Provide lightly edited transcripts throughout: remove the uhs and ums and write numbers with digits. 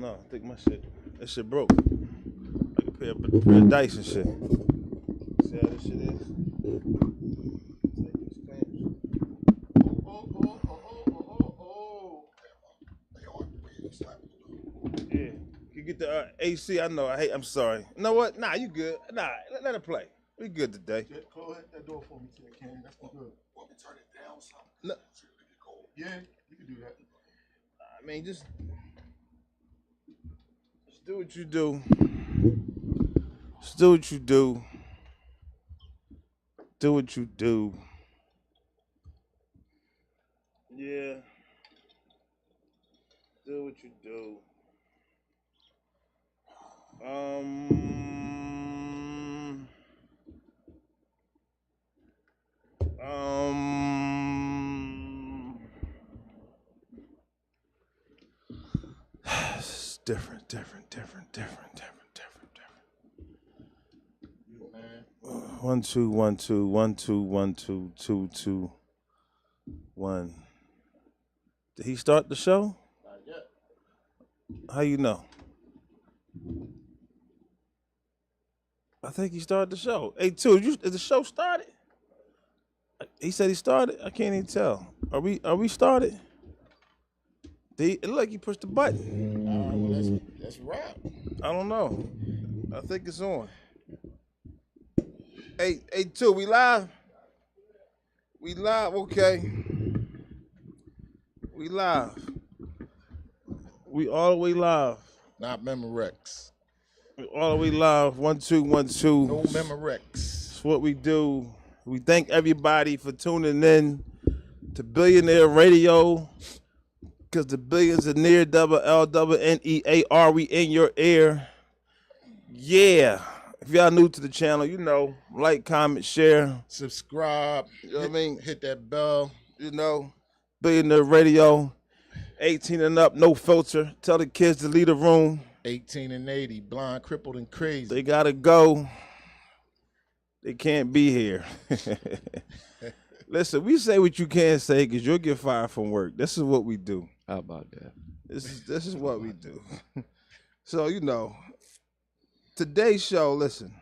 know. I think that shit broke. Like a pair of dice and shit. See how this shit is? Take these clamps. Yeah. You get the AC. I know. I'm sorry. You know what? Nah, you good. Nah, let it play. We good today. Yeah, close that door for me, Ken. That's good. Want me to turn it down something? No. Yeah, you can do that. I mean, just do what you do. Just do what you do. Do what you do. Yeah. Do what you do. It's different. 1 2 1 2 1 2 1 2 2 2 1. Did he start the show? Not yet. How you know? I think he started the show. Hey, is the show started? He said he started. I can't even tell. Are we started? It looked like he pushed the button. Well, let's wrap. I don't know. I think it's on. Hey, 2, we live? We live, okay. We live. We all the way live. Not Memorex. We all the way live. 1 2 1 2. No Memorex. That's what we do. We thank everybody for tuning in to Billionaire Radio. Because the billions are near, LLNEAR, we in your ear. Yeah. If y'all new to the channel, you know, like, comment, share. Subscribe. You know what I mean? Hit that bell. You know, Billionaire Radio, 18 and up, no filter. Tell the kids to leave the room. 18 and 80, blind, crippled, and crazy. They gotta go. They can't be here. Listen, we say what you can't say because you'll get fired from work. This is what we do. How about that? This is what we do. So, you know, today's show, listen.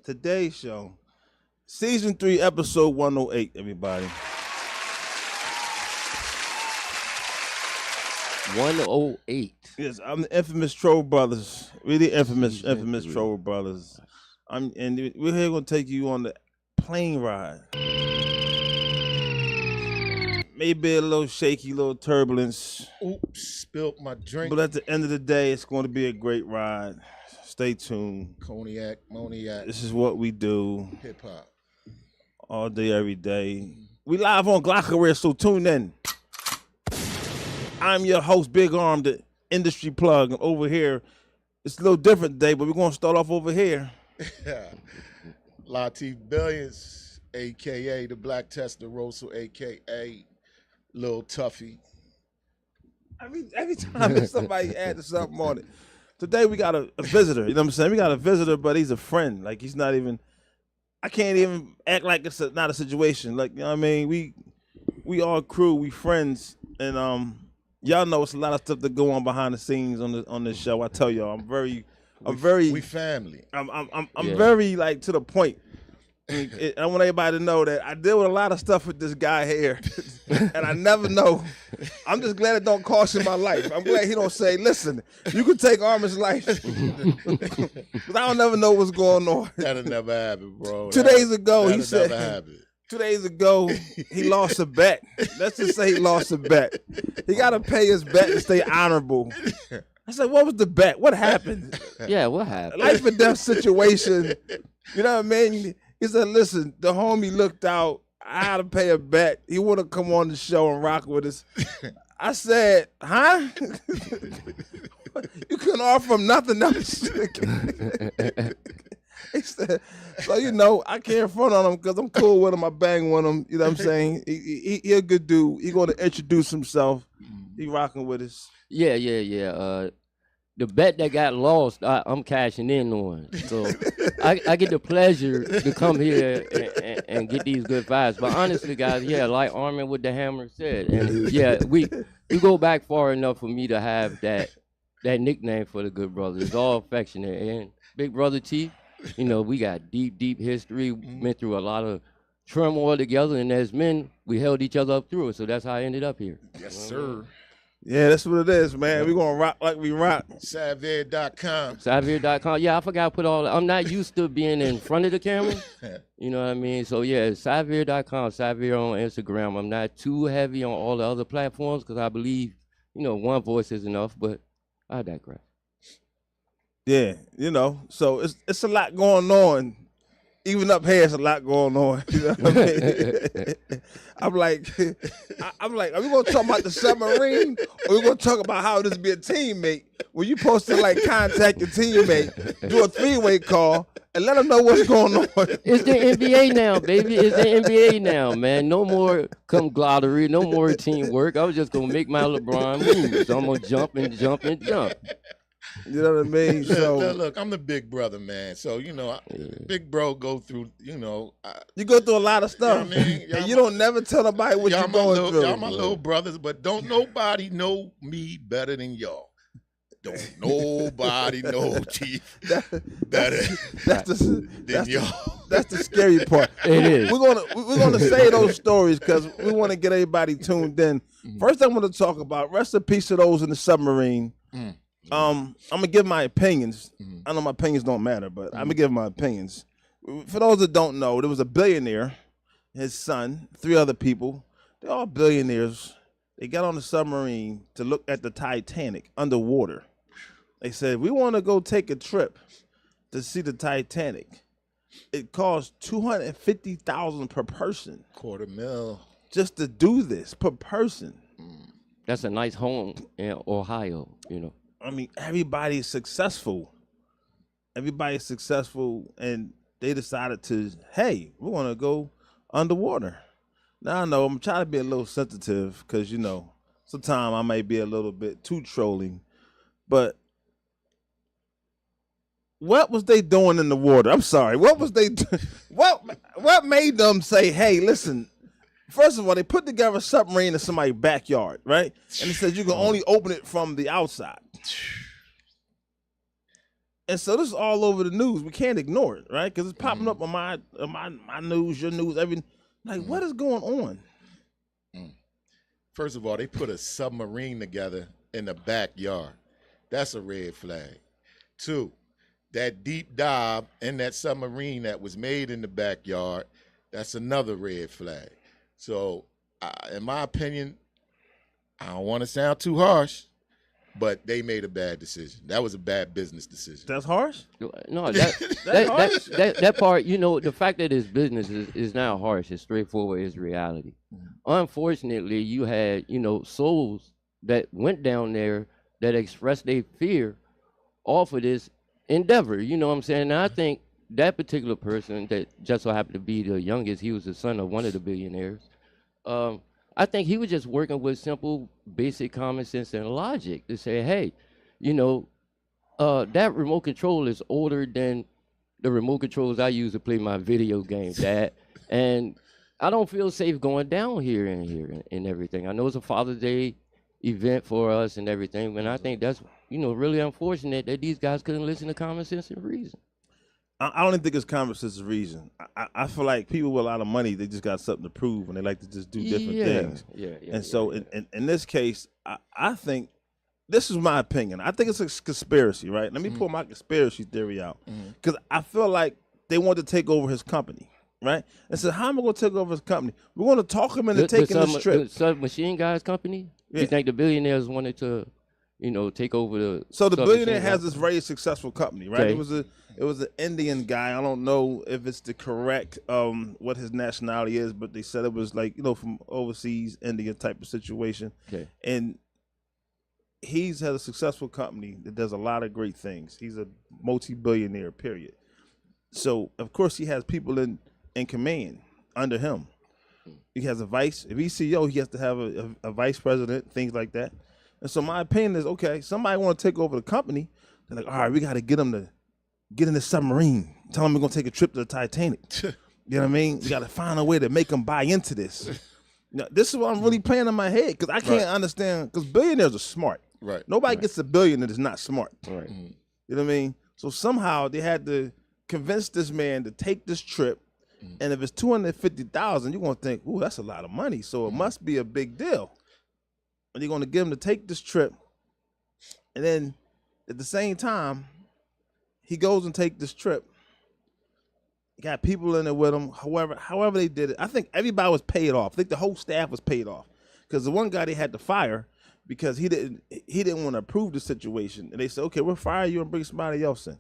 Today's show, season 3, episode 108, everybody. 108. Yes, I'm the infamous Troll Brothers. We're the infamous Troll Brothers. And we're here gonna take you on the plane ride. Maybe a little shaky, little turbulence. Oops, spilled my drink. But at the end of the day, it's going to be a great ride. Stay tuned. Cognac, Moniac. This is what we do. Hip hop. All day, every day. We live on Glock, so tune in. I'm your host, Big Arm, the industry plug. And over here, it's a little different today, but we're going to start off over here. Latif Billions, a.k.a. the Black Testarossa, a.k.a. Lil Tuffy. Every time there's somebody adding something on it. Today we got a visitor, you know what I'm saying? We got a visitor, but he's a friend. Like, he's not even, I can't even act like it's not a situation. Like, you know what I mean? We all crew, we friends, and y'all know it's a lot of stuff that go on behind the scenes on this show. I tell y'all, We family. I'm very, like, to the point. I want everybody to know that I deal with a lot of stuff with this guy here, and I never know. I'm just glad it don't cost him my life. I'm glad he don't say, listen, you can take Armin's life. Because I don't never know what's going on. That'll never happen, bro. 2 days ago, he That'll said, never happen. 2 days ago, he lost a bet. Let's just say he lost a bet. He got to pay his bet to stay honorable. I said, what was the bet? What happened? Yeah, what happened? Life and death situation. You know what I mean? He said, listen, the homie looked out. I had to pay a bet. He want to come on the show and rock with us. I said, huh? You couldn't offer him nothing else. He said, so, you know, I can't front on him because I'm cool with him. I bang with him. You know what I'm saying? He a good dude. He going to introduce himself. He rocking with us. Yeah. The bet that got lost, I'm cashing in on. So I get the pleasure to come here and get these good vibes. But honestly, guys, yeah, like Armin with the hammer said, and yeah, we go back far enough for me to have that that nickname for the good brother. It's all affectionate. And Big Brother T, you know, we got deep history. Went through a lot of turmoil together, and as men, we held each other up through it. So that's how I ended up here. Yes, sir. Yeah, that's what it is, man. We're going to rock like we rock. Savir.com. Savir.com. Yeah, I forgot to put all I'm not used to being in front of the camera. You know what I mean? So, yeah, Savir.com, Savir on Instagram. I'm not too heavy on all the other platforms because I believe, you know, one voice is enough, but I digress. Yeah, you know, so it's a lot going on. Even up here, it's a lot going on. You know what I mean? I'm like, are we gonna talk about the submarine, or we gonna talk about how this be a teammate? When you supposed to like contact your teammate, do a 3-way call, and let them know what's going on. It's the NBA now, baby. It's the NBA now, man. No more camaraderie, no more teamwork. I was just gonna make my LeBron moves. I'm gonna jump and jump and jump. You know what I mean? So look, I'm the big brother, man. So, you know, big bro go through, you know. You go through a lot of stuff. You know what I mean? And you don't never tell nobody what you're going through. Y'all my little brothers, but don't nobody know me better than y'all. Don't nobody know Chief better than y'all. That's the scary part. It is. We're gonna say those stories because we want to get everybody tuned in. First, I want to talk about rest in peace to those in the submarine. I'm gonna give my opinions. I know my opinions don't matter, but I'm gonna give my opinions. For those that don't know, there was a billionaire, his son, 3 other people. They're all billionaires. They got on the submarine to look at the Titanic underwater. They said, we want to go take a trip to see the Titanic. It cost $250,000 per person. $250,000 just to do this per person. That's a nice home in Ohio, you know. I mean, everybody's successful. Everybody's successful, and they decided to, hey, we want to go underwater. Now, I know I'm trying to be a little sensitive because, you know, sometimes I may be a little bit too trolling. But what was they doing in the water? I'm sorry. What was they doing? What made them say, hey, listen, first of all, they put together a submarine in somebody's backyard, right? And it says you can only open it from the outside. And so this is all over the news. We can't ignore it, right? Because it's popping up on my news, your news, everything. Like, what is going on? First of all, they put a submarine together in the backyard. That's a red flag. 2, that deep dive in that submarine that was made in the backyard, that's another red flag. So, in my opinion, I don't want to sound too harsh, but they made a bad decision. That was a bad business decision. That's harsh? No, that part, you know, the fact that it's business is not harsh. It's straightforward. It's reality. Unfortunately, you had, you know, souls that went down there that expressed their fear off of this endeavor. You know what I'm saying? And I think that particular person that just so happened to be the youngest, he was the son of one of the billionaires. I think he was just working with simple, basic common sense and logic to say, hey, you know, that remote control is older than the remote controls I use to play my video games, Dad. And I don't feel safe going down here and everything. I know it's a Father's Day event for us and everything, but I think that's, you know, really unfortunate that these guys couldn't listen to common sense and reason. I don't even think it's common sense reason. I feel like people with a lot of money, they just got something to prove and they like to just do different things. And so in this case, I think, this is my opinion. I think it's a conspiracy, right? Let me pull my conspiracy theory out. Because I feel like they want to take over his company, right? And so how am I going to take over his company? We're going to talk him into taking this trip. The submachine guys company? Yeah. You think the billionaires wanted to, you know, take over the... So the billionaire has this very successful company, right? Okay. It was an Indian guy. I don't know if it's the correct what his nationality is, but they said it was like, you know, from overseas Indian type of situation. Okay. And he's had a successful company that does a lot of great things. He's a multi-billionaire, period. So of course he has people in command under him. He has a vice. If he's CEO, he has to have a vice president, things like that. And so my opinion is, okay, somebody want to take over the company. They're like, all right, we got to get him to get in the submarine. Tell him we're going to take a trip to the Titanic. You know what I mean? We got to find a way to make them buy into this. Now, this is what I'm really playing in my head because I can't understand, because billionaires are smart. Right. Nobody gets $1 billion that is not smart. Right. Mhm. You know what I mean? So somehow they had to convince this man to take this trip. And if it's 250,000, you're gonna think, ooh, that's a lot of money. So it must be a big deal. And you're gonna get him to take this trip. And then at the same time, he goes and take this trip. Got people in there with him. However they did it. I think everybody was paid off. I think the whole staff was paid off. Because the one guy they had to fire because he didn't want to approve the situation. And they said, okay, we'll fire you and bring somebody else in.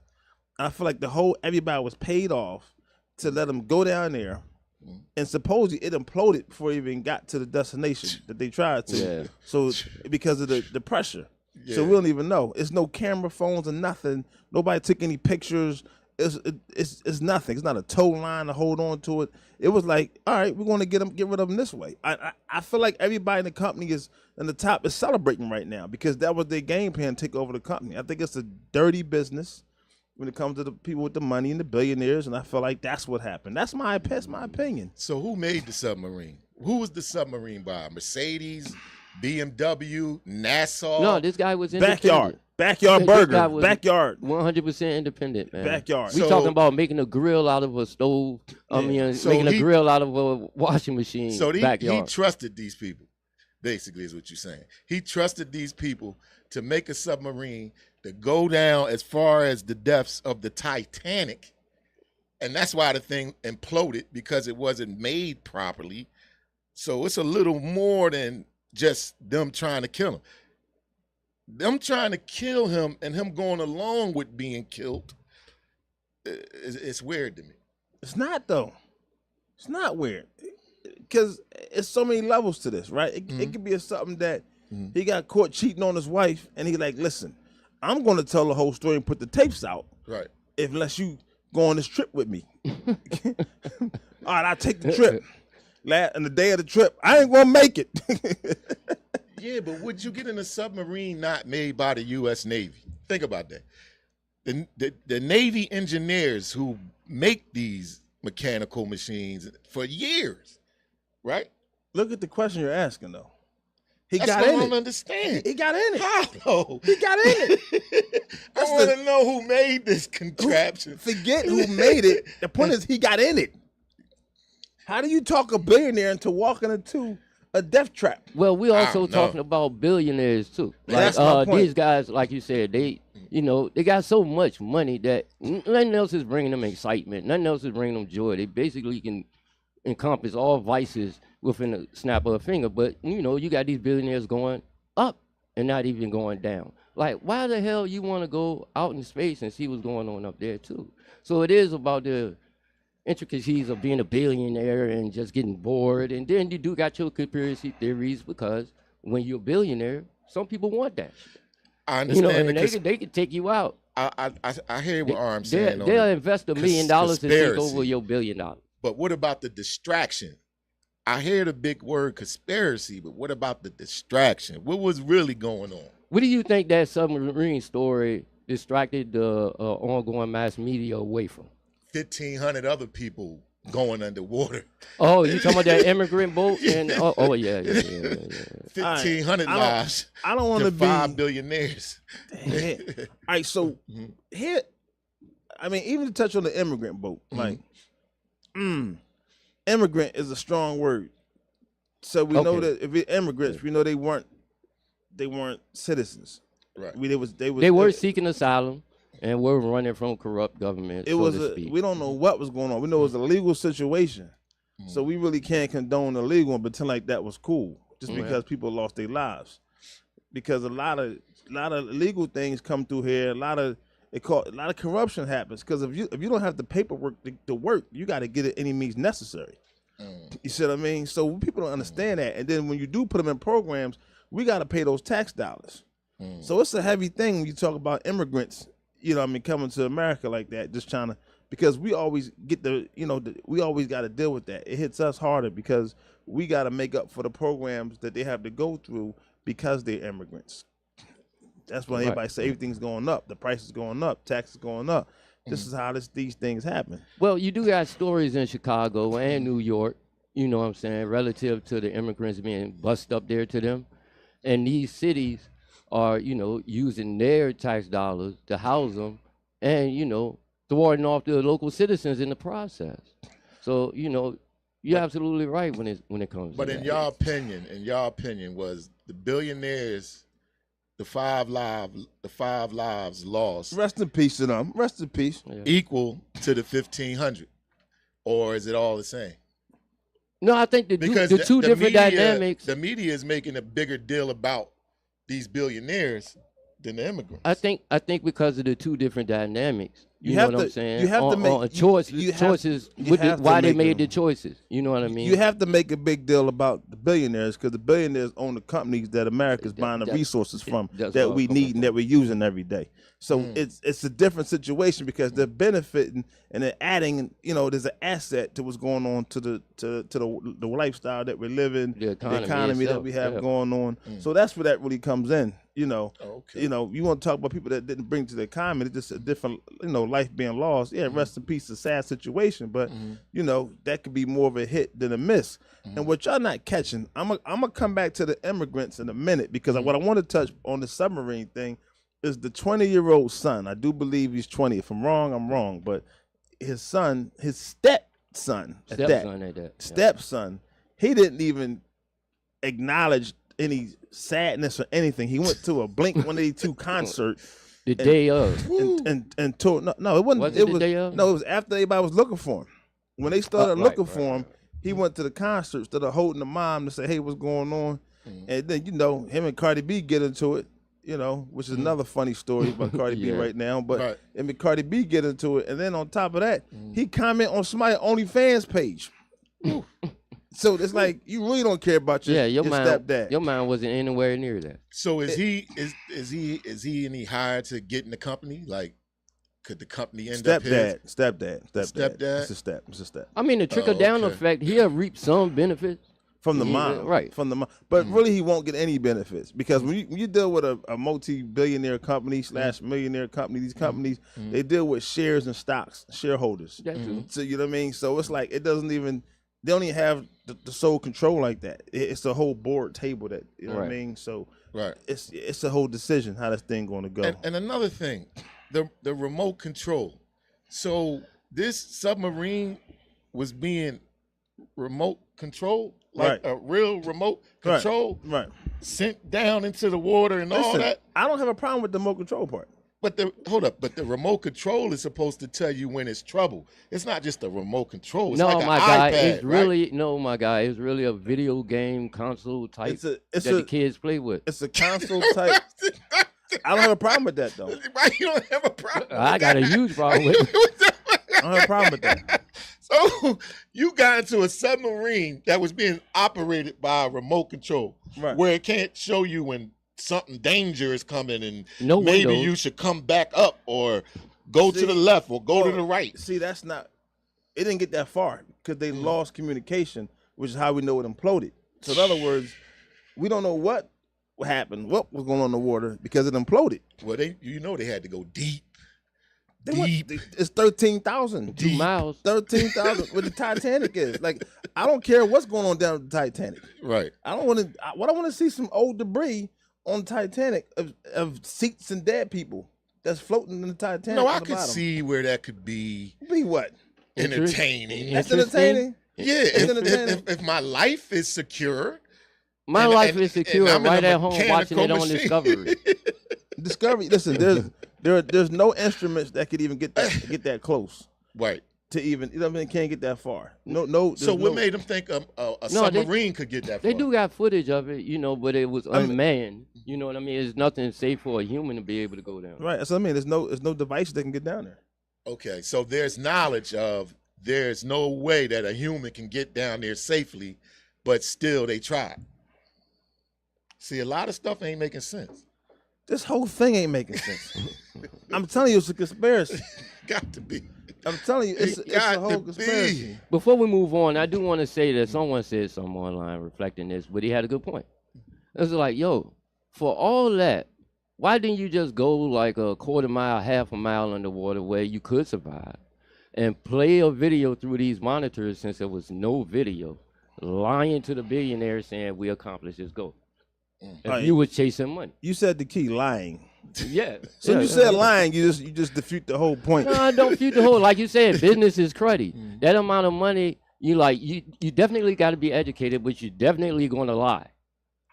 And I feel like everybody was paid off to let him go down there, and supposedly it imploded before it even got to the destination that they tried to. Yeah. So because of the pressure. Yeah. So we don't even know. It's no camera phones or nothing. Nobody took any pictures. It's nothing. It's not a tow line to hold on to it. It was like, all right, we're going to get rid of them this way. I feel like everybody in the company is in the top is celebrating right now because that was their game plan to take over the company. I think it's a dirty business when it comes to the people with the money and the billionaires, and I feel like that's what happened. That's my opinion. So who made the submarine? Who was the submarine by? Mercedes, BMW, Nassau? No, this guy was independent. Backyard This burger. guy was Backyard. 100% independent, man. Backyard. We So- talking about making a grill out of a stove. So making he- a grill out of a washing machine. So he backyard. trusted these people, basically, is what you're saying. He trusted these people to make a submarine to go down as far as the depths of the Titanic. And that's why the thing imploded, because it wasn't made properly. So it's a little more than just them trying to kill him. Them trying to kill him and him going along with being killed, it's weird to me. It's not, though. It's not weird. Because it's so many levels to this, right? It could be something that he got caught cheating on his wife, and he like, listen, I'm going to tell the whole story and put the tapes out Right. unless you go on this trip with me. All right, I'll take the trip. And the day of the trip, I ain't going to make it. Yeah, but would you get in a submarine not made by the U.S. Navy? Think about that. The Navy engineers who make these mechanical machines for years, right? Look at the question you're asking, though. He That's got what I in don't it. understand. He got in it. How? He got in it. I want to know who made this contraption. Forget who made it. The point is he got in it. How do you talk a billionaire into walking into a death trap? Well, we also don't know. talking about billionaires too. That's my point. These guys, like you said, they got so much money that nothing else is bringing them excitement. Nothing else is bringing them joy. They basically can encompass all vices within a snap of a finger. But you got these billionaires going up and not even going down. Like, why the hell you want to go out in space and see what's going on up there too? So it is about the intricacies of being a billionaire and just getting bored. And then you do got your conspiracy theories because when you're a billionaire, some people want that. I understand And because they can take you out. I hear what Arm's saying. on They'll the invest $1 million to take conspiracy. over your $1 billion. But what about the distraction? I hear the big word conspiracy, but what about the distraction? What was really going on? What do you think that submarine story distracted the ongoing mass media away from? 1,500 other people going underwater. Oh, you talking about that immigrant boat? Yeah. And yeah. 1,500 I don't- lives. I don't want to to be 5 billionaires. Yeah. All right, so here, I mean, even to touch on the immigrant boat, like, immigrant is a strong word. So we know Okay. that if we're immigrants, we know they weren't citizens. Right. They They were seeking asylum and were running from corrupt government. It so was to speak. we don't know what was going on. We know it was a legal situation, so we really can't condone the legal and pretend like that was cool just Yeah. because people lost their lives. Because a lot of illegal things come through here. A lot of corruption happens because if you don't have the paperwork to work, you got to get it any means necessary. You see what I mean? So people don't understand that, and then when you do put them in programs, we got to pay those tax dollars. So it's a heavy thing when you talk about immigrants. Coming to America like that, just trying to, because we always get we always got to deal with that. It hits us harder because we got to make up for the programs that they have to go through because they're immigrants. That's why everybody say everything's going up, the price is going up, taxes going up. This is how these things happen. Well, you do got stories in Chicago and New York, you know what I'm saying, relative to the immigrants being bussed up there to them. And these cities are, using their tax dollars to house them and, thwarting off the local citizens in the process. So, you're absolutely right when it comes But to in that. your opinion, was the billionaires, the five lives lost Rest in peace to them. Rest in peace. Yeah. equal to the 1,500, or is it all the same? No, I think the two different media, dynamics. The media is making a bigger deal about these billionaires than the immigrants. I think because of the two different dynamics. You You know have what to- I'm saying? you have to make- choices. Why they made the choices. You know what I mean? You have to make a big deal about the billionaires because the billionaires own the companies that America's buying the resources from that's that what we I'm need coming and that we're using every day. So it's a different situation because they're benefiting and they're adding. There's an asset to what's going on to the lifestyle that we're living, The economy that itself, we have yeah. going on. So that's where that really comes in. Okay. You want to talk about people that didn't bring to the economy, it's just a different, life being lost. Yeah, rest in peace, a sad situation, but that could be more of a hit than a miss. And what y'all not catching, I'm gonna come back to the immigrants in a minute because what I want to touch on the submarine thing is the 20-year-old son. I do believe he's 20. If I'm wrong, I'm wrong. But his son, his stepson, stepson, he didn't even acknowledge any sadness or anything. He went to a Blink-182 concert the day of. and toured. No, it wasn't. Was it the day of? No, it was after everybody was looking for him. When they started looking for him, he went to the concert instead of holding the mom to say, "Hey, what's going on?" And then him and Cardi B get into it. Which is another funny story about Cardi B Yeah. right now. But Right. him and Cardi B get into it, and then on top of that, he comment on somebody's OnlyFans page. So it's like you really don't care about your stepdad. Your mind wasn't anywhere near that. So is he any higher to get in the company? Like, could the company end up his? Stepdad. Stepdad? It's a step. I mean, the trickle down okay. effect, he'll reap some benefits. From the Yeah, mom, right. From the mom, but really he won't get any benefits because when you deal with a multi-billionaire company / millionaire company, these companies they deal with shares and stocks, shareholders. That too. So you know what I mean. So it's like it doesn't even they don't even have the sole control like that. It's the whole board table that you know what I mean. So Right. it's a whole decision how this thing going to go. And another thing, the remote control. So this submarine was being remote controlled, like a real remote control, right. sent down into the water and all Listen, that. I don't have a problem with the remote control part. But the remote control is supposed to tell you when it's trouble. It's not just a remote control. It's No, like my an guy, iPad, it's really my guy. It's really a video game console type that the kids play with. It's a console type. I don't have a problem with that though. Why you don't have a problem? I got a huge problem with it. I don't have a problem with that. So you got into a submarine that was being operated by a remote control, where it can't show you when something danger is coming and maybe windows. you should come back up or go to the left or go to the right. See, that's not. It didn't get that far because they lost communication, which is how we know it imploded. So in other words, we don't know what happened, what was going on in the water because it imploded. Well, they had to go deep. It's 13,000 2 miles. 13,000. What the Titanic is like. I don't care what's going on down with the Titanic. Right. I don't want to. What I want to see some old debris on Titanic of seats and dead people that's floating in the Titanic. No, I could see where that could be. Be what? Entertaining. That's entertaining. Yeah, if my life is secure. My life is secure right at home watching it on machine. Discovery. Discovery. Listen, there's no instruments that could even get that close. Right. To even can't get that far. No. So what made them think a submarine could get that far? They do got footage of it, but it was unmanned. You know what I mean? It's nothing safe for a human to be able to go down. Right. That's what I mean. There's no device that can get down there. Okay, so there's knowledge of there's no way that a human can get down there safely, but still they tried. See, a lot of stuff ain't making sense. This whole thing ain't making sense. I'm telling you, it's a conspiracy. Got to be. I'm telling you, it's a whole conspiracy. Before we move on, I do want to say that someone said something online reflecting this, but he had a good point. It's like, for all that, why didn't you just go like a quarter mile, half a mile underwater where you could survive and play a video through these monitors since there was no video, lying to the billionaires saying we accomplished this goal? if you was chasing money. You said the key, lying. Yeah. So you said lying, you just defeat the whole point. No, I don't defeat the whole. Like you said, business is cruddy. That amount of money, you definitely got to be educated, but you're definitely going to lie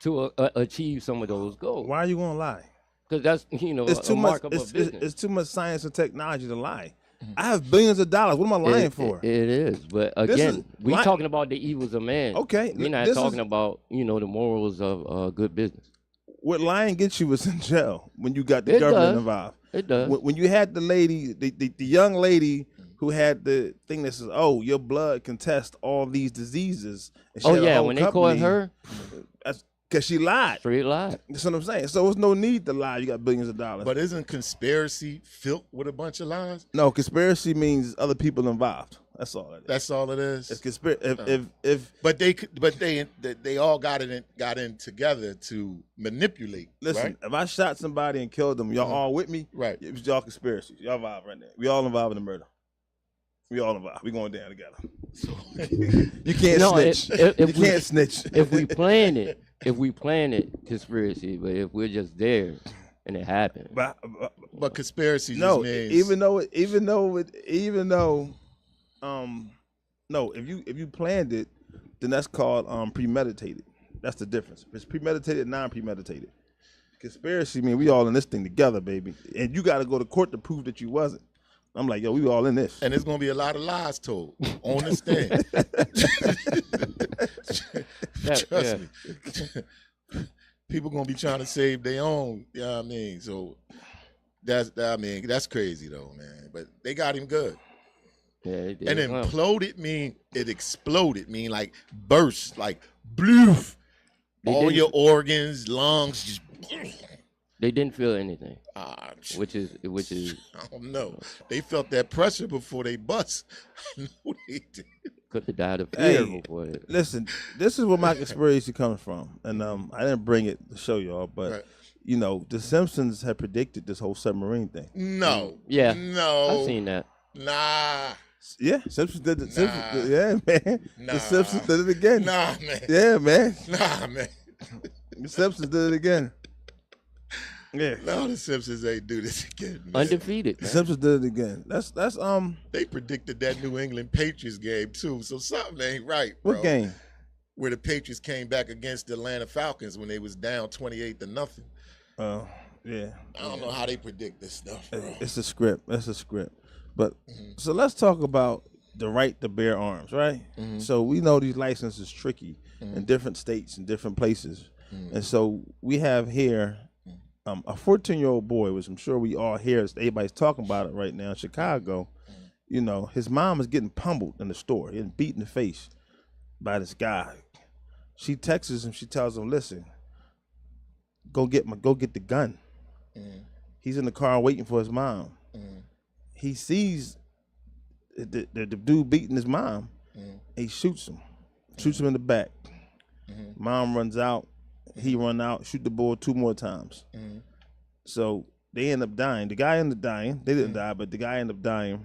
to achieve some of those goals. Why are you going to lie? Because that's It's a mark of a business. It's too much science and technology to lie. I have billions of dollars. What am I lying for? It is, but again, we're talking about the evils of man. Okay, we're not talking about the morals of good business. What lying gets you was in jail when you got the government involved. It does. When you had the lady, the young lady who had the thing that says, "Oh, your blood can test all these diseases." And she had a whole when company, they caught her, that's because she lied. straight lie. That's what I'm saying. So there's no need to lie. You got billions of dollars. But isn't conspiracy filled with a bunch of lies? No, conspiracy means other people involved. That's all it is. That's all it is. It's conspiracy. But they all got in together to manipulate. Listen, right? if I shot somebody and killed them, y'all all with me? Right. It was y'all conspiracy. Y'all involved right now. We all involved in the murder. We all involved. We going down together. You can't snitch. You can't snitch. If we plan it, conspiracy. But if we're just there and it happened, But conspiracy just no, means no, if you planned it, then that's called premeditated. That's the difference. It's premeditated, non-premeditated. Conspiracy mean we all in this thing together, baby. And you got to go to court to prove that you wasn't. I'm like, yo, we all in this. and there's gonna be a lot of lies told on the stand. Trust me. People gonna be trying to save their own. You know what I mean? So that's crazy though, man. But they got him good. yeah, it And did. imploded mean it exploded, mean like burst, like bloof. All didn't- your organs, lungs, just. They didn't feel anything, Ah, which is I don't know. They felt that pressure before they bust. I know they did. could have died of fear Hey, before it. Listen, this is where my conspiracy comes from. And I didn't bring it to show y'all, but Right. the Simpsons had predicted this whole submarine thing. No. Yeah, No. I've seen that. Nah. Yeah, Simpsons did it. Nah. Yeah, man. Nah. The Simpsons did it again. Nah, man. Yeah, man. Nah, man. The Simpsons did it again. Yeah. No, the Simpsons ain't do this again, man. Undefeated. The Man. Simpsons did it again. That's They predicted that New England Patriots game too, so something ain't right, bro. what game? Where the Patriots came back against the Atlanta Falcons when they was down 28-0. Oh, yeah. I don't know how they predict this stuff, bro. It's a script. That's a script. But so let's talk about the right to bear arms, right? So we know these licenses is tricky in different states and different places. And so we have here a 14-year-old boy, which I'm sure we all hear, everybody's talking about it right now in Chicago. His mom is getting pummeled in the store, getting beat in the face by this guy. She texts him, she tells him, listen, go get the gun. He's in the car waiting for his mom. He sees the dude beating his mom. He shoots him in the back. Mom runs out. He run out, shoot the boy 2 more times. So they end up dying. The guy ended up dying. They didn't die, but the guy ended up dying.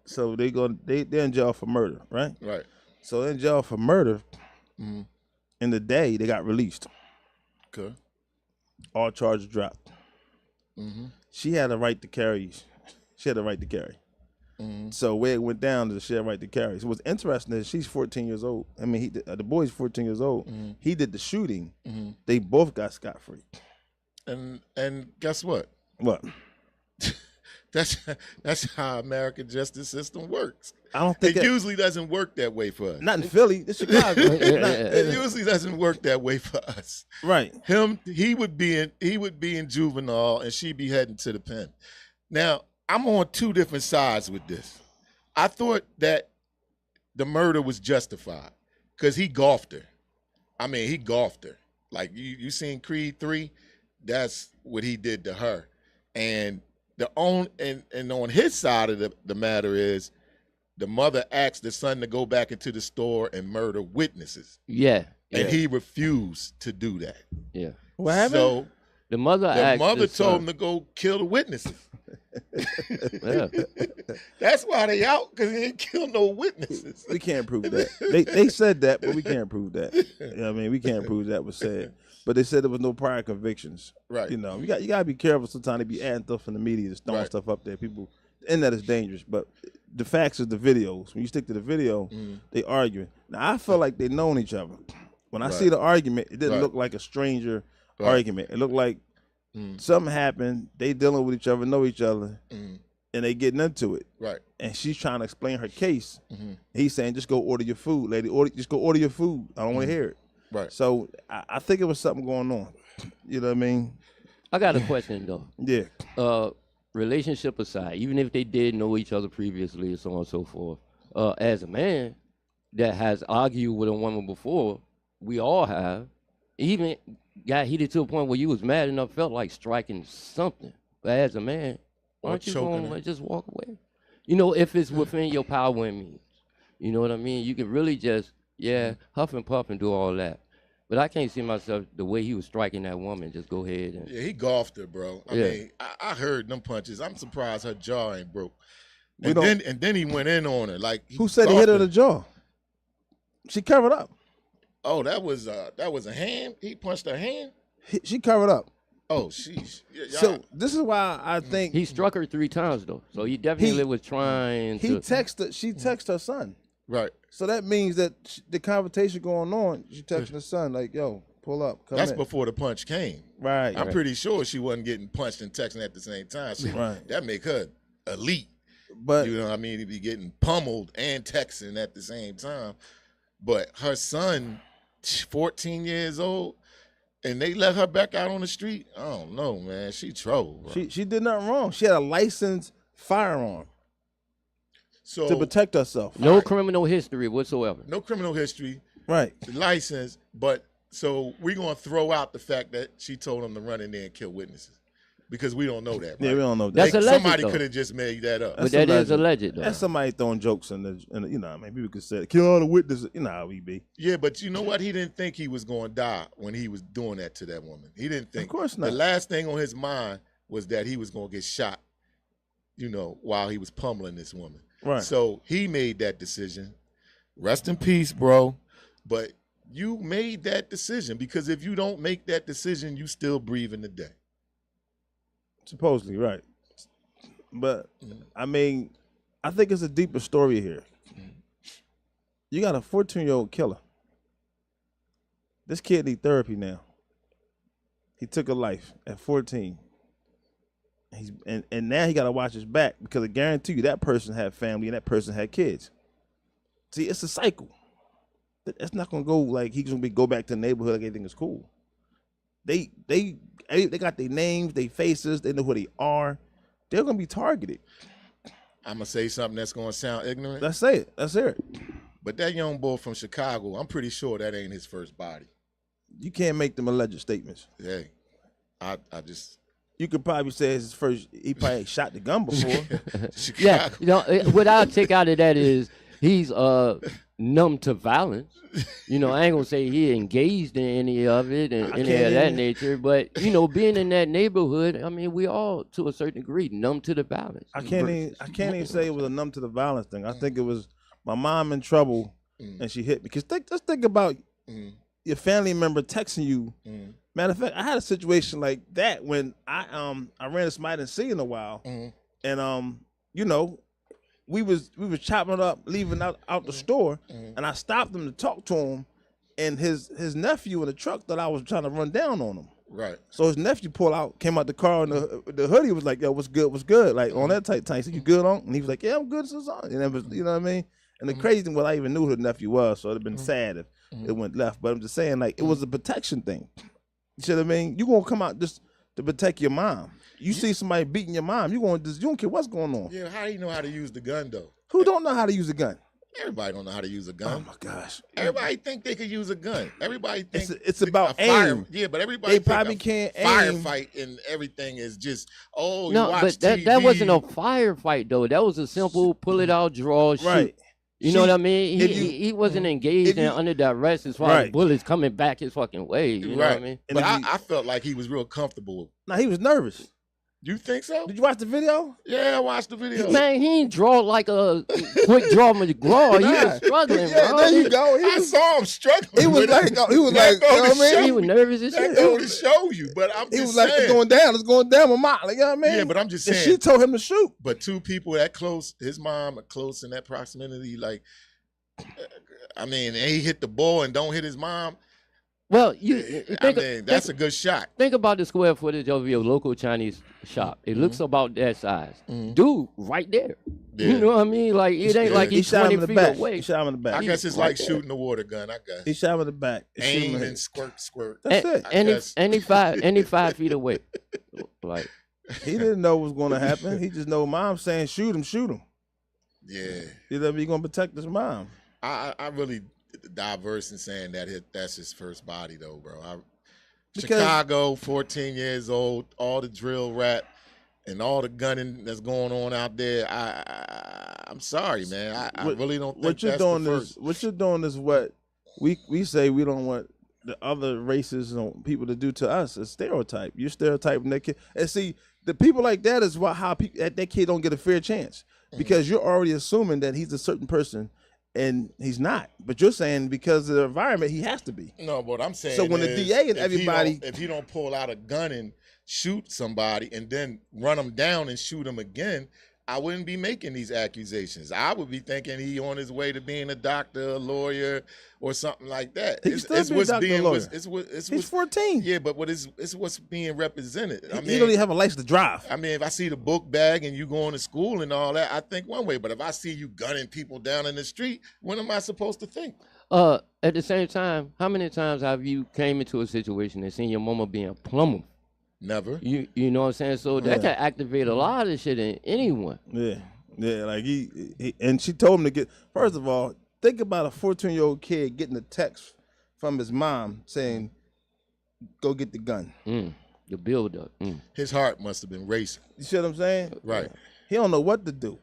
So they're in jail for murder, right? Right. So they're in jail for murder. In the day, they got released. Okay. All charges dropped. She had a right to carry. She had a right to carry. So where it went down to she had a right to carry. So what's interesting is she's 14 years old. I mean, the boy's 14 years old. He did the shooting. They both got scot-free. And guess what? What? That's how American justice system works. I don't think It usually doesn't work that way for us. not in Philly. It's Chicago. It usually doesn't work that way for us. Right. He would be in juvenile and she'd be heading to the pen. Now, I'm on 2 different sides with this. I thought that the murder was justified because he golfed her. I mean, he golfed her. Like you seen Creed 3? That's what he did to her. And on his side of the matter is the mother asked the son to go back into the store and murder witnesses. Yeah. And he refused to do that. Yeah. What happened? So The mother asked his told son. him to go kill the witnesses. Yeah. That's why they out, because he didn't kill no witnesses. We can't prove that. They said that, but we can't prove that. You know what I mean? We can't prove that was said. but they said there was no prior convictions. Right. You know, you gotta be careful sometimes. They be adding stuff in the media, just throwing Right. stuff up there. People, the internet is dangerous, but the facts is the videos. When you stick to the video, they arguing. Now I feel like they known each other. When I see the argument, it didn't Right. look like a stranger Right. argument. It looked like something happened. They dealing with each other, know each other, and they getting into it. Right. And she's trying to explain her case. He's saying, just go order your food, lady. Just go order your food. I don't want to hear it. Right. So I think it was something going on. You know what I mean? I got a question though. Yeah. Relationship aside, even if they did know each other previously and so on and so forth, as a man that has argued with a woman before, we all have, even got heated to a point where you was mad enough, felt like striking something. But as a man, why Or don't you choking go her. and just walk away? You know, if it's within your power and means. You know what I mean? You can really just, huff and puff and do all that. But I can't see myself the way he was striking that woman. Just go ahead and Yeah, he golfed her, bro. I mean, I heard them punches. I'm surprised her jaw ain't broke. And then he went in on her. Like Who said he hit her in the jaw? She covered up. Oh, that was a hand. He punched her hand. She covered up. Oh, sheesh. Yeah, So this is why I think he struck her 3 times though. So he definitely was trying he to. texted. She texted her son. right. So that means that the conversation going on. She texting her son like, "Yo, pull up." Come That's in. before the punch came. Right. I'm pretty sure she wasn't getting punched and texting at the same time. Right. That make her elite. But You know what I mean? To be getting pummeled and texting at the same time. But her son, 14 years old, and they let her back out on the street. I don't know, man. She trouble, bro. she did nothing wrong. She had a licensed firearm So to protect herself. No criminal history whatsoever. no criminal history, Right. license, but so we're gonna throw out the fact that she told him to run in there and kill witnesses. Because we don't know that. Right? Yeah, we don't know that. That's alleged, somebody though. could have just made that up. But that is alleged though. That's somebody throwing jokes in the, you know, I mean, people could say, kill all the witnesses. You know how we be. Yeah, but you know what? He didn't think he was going to die when he was doing that to that woman. He didn't think. Of course not. The last thing on his mind was that he was going to get shot, you know, while he was pummeling this woman. Right. So he made that decision. Rest in peace, bro. But you made that decision because if you don't make that decision, you still breathing today. Supposedly, right. But, I mean, I think it's a deeper story here. You got a 14-year-old killer. This kid need therapy now. He took a life at 14. And now he got to watch his back because I guarantee you that person had family and that person had kids. See, it's a cycle. That's not going to go like he's going to go back to the neighborhood like everything is cool. They got their names, their faces, they know who they are. They're gonna be targeted. I'm gonna say something that's gonna sound ignorant. Let's say it. Let's hear it. But that young boy from Chicago, I'm pretty sure that ain't his first body. You can't make them alleged statements. Hey, I just You could probably say it's his first. He probably shot the gun before. Chicago. Yeah, you know, what I'll take out of that is he's numb to violence. You know, I ain't gonna say he engaged in any of it and any of that nature, but you know, being in that neighborhood, I mean, we all to a certain degree numb to the violence. I can't even say it was a numb to the violence thing. I think it was my mom in trouble and she hit me. Because just think about your family member texting you. Matter of fact, I had a situation like that when I ran into somebody I didn't see in a while, and you know, we was chopping it up, leaving out the store, and I stopped him to talk to him, and his nephew in the truck thought I was trying to run down on him. Right. So his nephew came out the car, and the hoodie was like, "Yo, what's good?" Like on that type time. He said, "You good on?" And he was like, "Yeah, I'm good, son." And it was, you know what I mean. And the crazy thing was, I even knew who the nephew was, so it'd have been sad if it went left. But I'm just saying, like, it was a protection thing. You see what I mean? You gonna come out just to protect your mom. You see somebody beating your mom, you don't care what's going on. Yeah, how do you know how to use the gun though? Who don't know how to use a gun? Everybody don't know how to use a gun. Oh my gosh! Everybody think they could use a gun. Everybody think It's about a fire, aim. yeah, but everybody They think probably a can't aim. firefight and everything is just you No, watch but TV. that wasn't a firefight though. That was a simple pull it out, draw, shoot. Right. You know what I mean? if He wasn't engaged and under duress as far as bullets coming back his fucking way. You know what I mean? But I felt like he was real comfortable. Now he was nervous. You think so? Did you watch the video? Yeah, I watched the video. Man, he ain't draw like a quick draw McGraw. He was struggling, Yeah, bro. there you go. I saw him struggling. He was with like, it. he was That like, go you know to what I mean? show He was nervous as That shit. go to show you, but I'm He just was like, saying. it's going down, mama. Like, you know what I mean? Yeah, but I'm just And saying. she told him to shoot. But two people that close, his mom close in that proximity, like, I mean, and he hit the ball and don't hit his mom. Well, That's a good shot. Think about the square footage of your local Chinese shop. It looks about that size. Mhm. Dude, right there. Yeah. You know what I mean? Like, it ain't like He he's shot 20 him in the feet back. away. He shot him in the back. I guess it's right like there. shooting a water gun, I guess. He shot him in the back. Aim and squirt. That's it. Any 5 feet away. Like, He didn't know what was going to happen. He just know mom saying, shoot him. Yeah. You know, he's going to protect his mom. I really diverse in saying that's his first body, though, bro. Because- Chicago, 14 years old, all the drill rap and all the gunning that's going on out there. I'm sorry, man. I really don't think What you're that's doing the is first. what you're doing is what we say we don't want the other races and people to do to us. A stereotype. You're stereotyping that kid. And see, the people like that is how that kid don't get a fair chance because you're already assuming that he's a certain person. And he's not, but you're saying because of the environment, he has to be. No, but I'm saying So when the DA and everybody, if he don't pull out a gun and shoot somebody and then run them down and shoot them again, I wouldn't be making these accusations. I would be thinking he on his way to being a doctor, a lawyer, or something like that. He still be a doctor, a lawyer. He's 14. Yeah, but it's what's being represented. I mean, He don't even have a license to drive. I mean, if I see the book bag and you going to school and all that, I think one way. But if I see you gunning people down in the street, what am I supposed to think? at the same time, how many times have you came into a situation and seen your mama being a plumber? Never. You know what I'm saying? So that can activate a lot of shit in anyone. Yeah, like he and she told him to get. First of all, think about a 14-year-old kid getting a text from his mom saying, "Go get the gun." The build up. His heart must have been racing. You see what I'm saying? Right. He don't know what to do.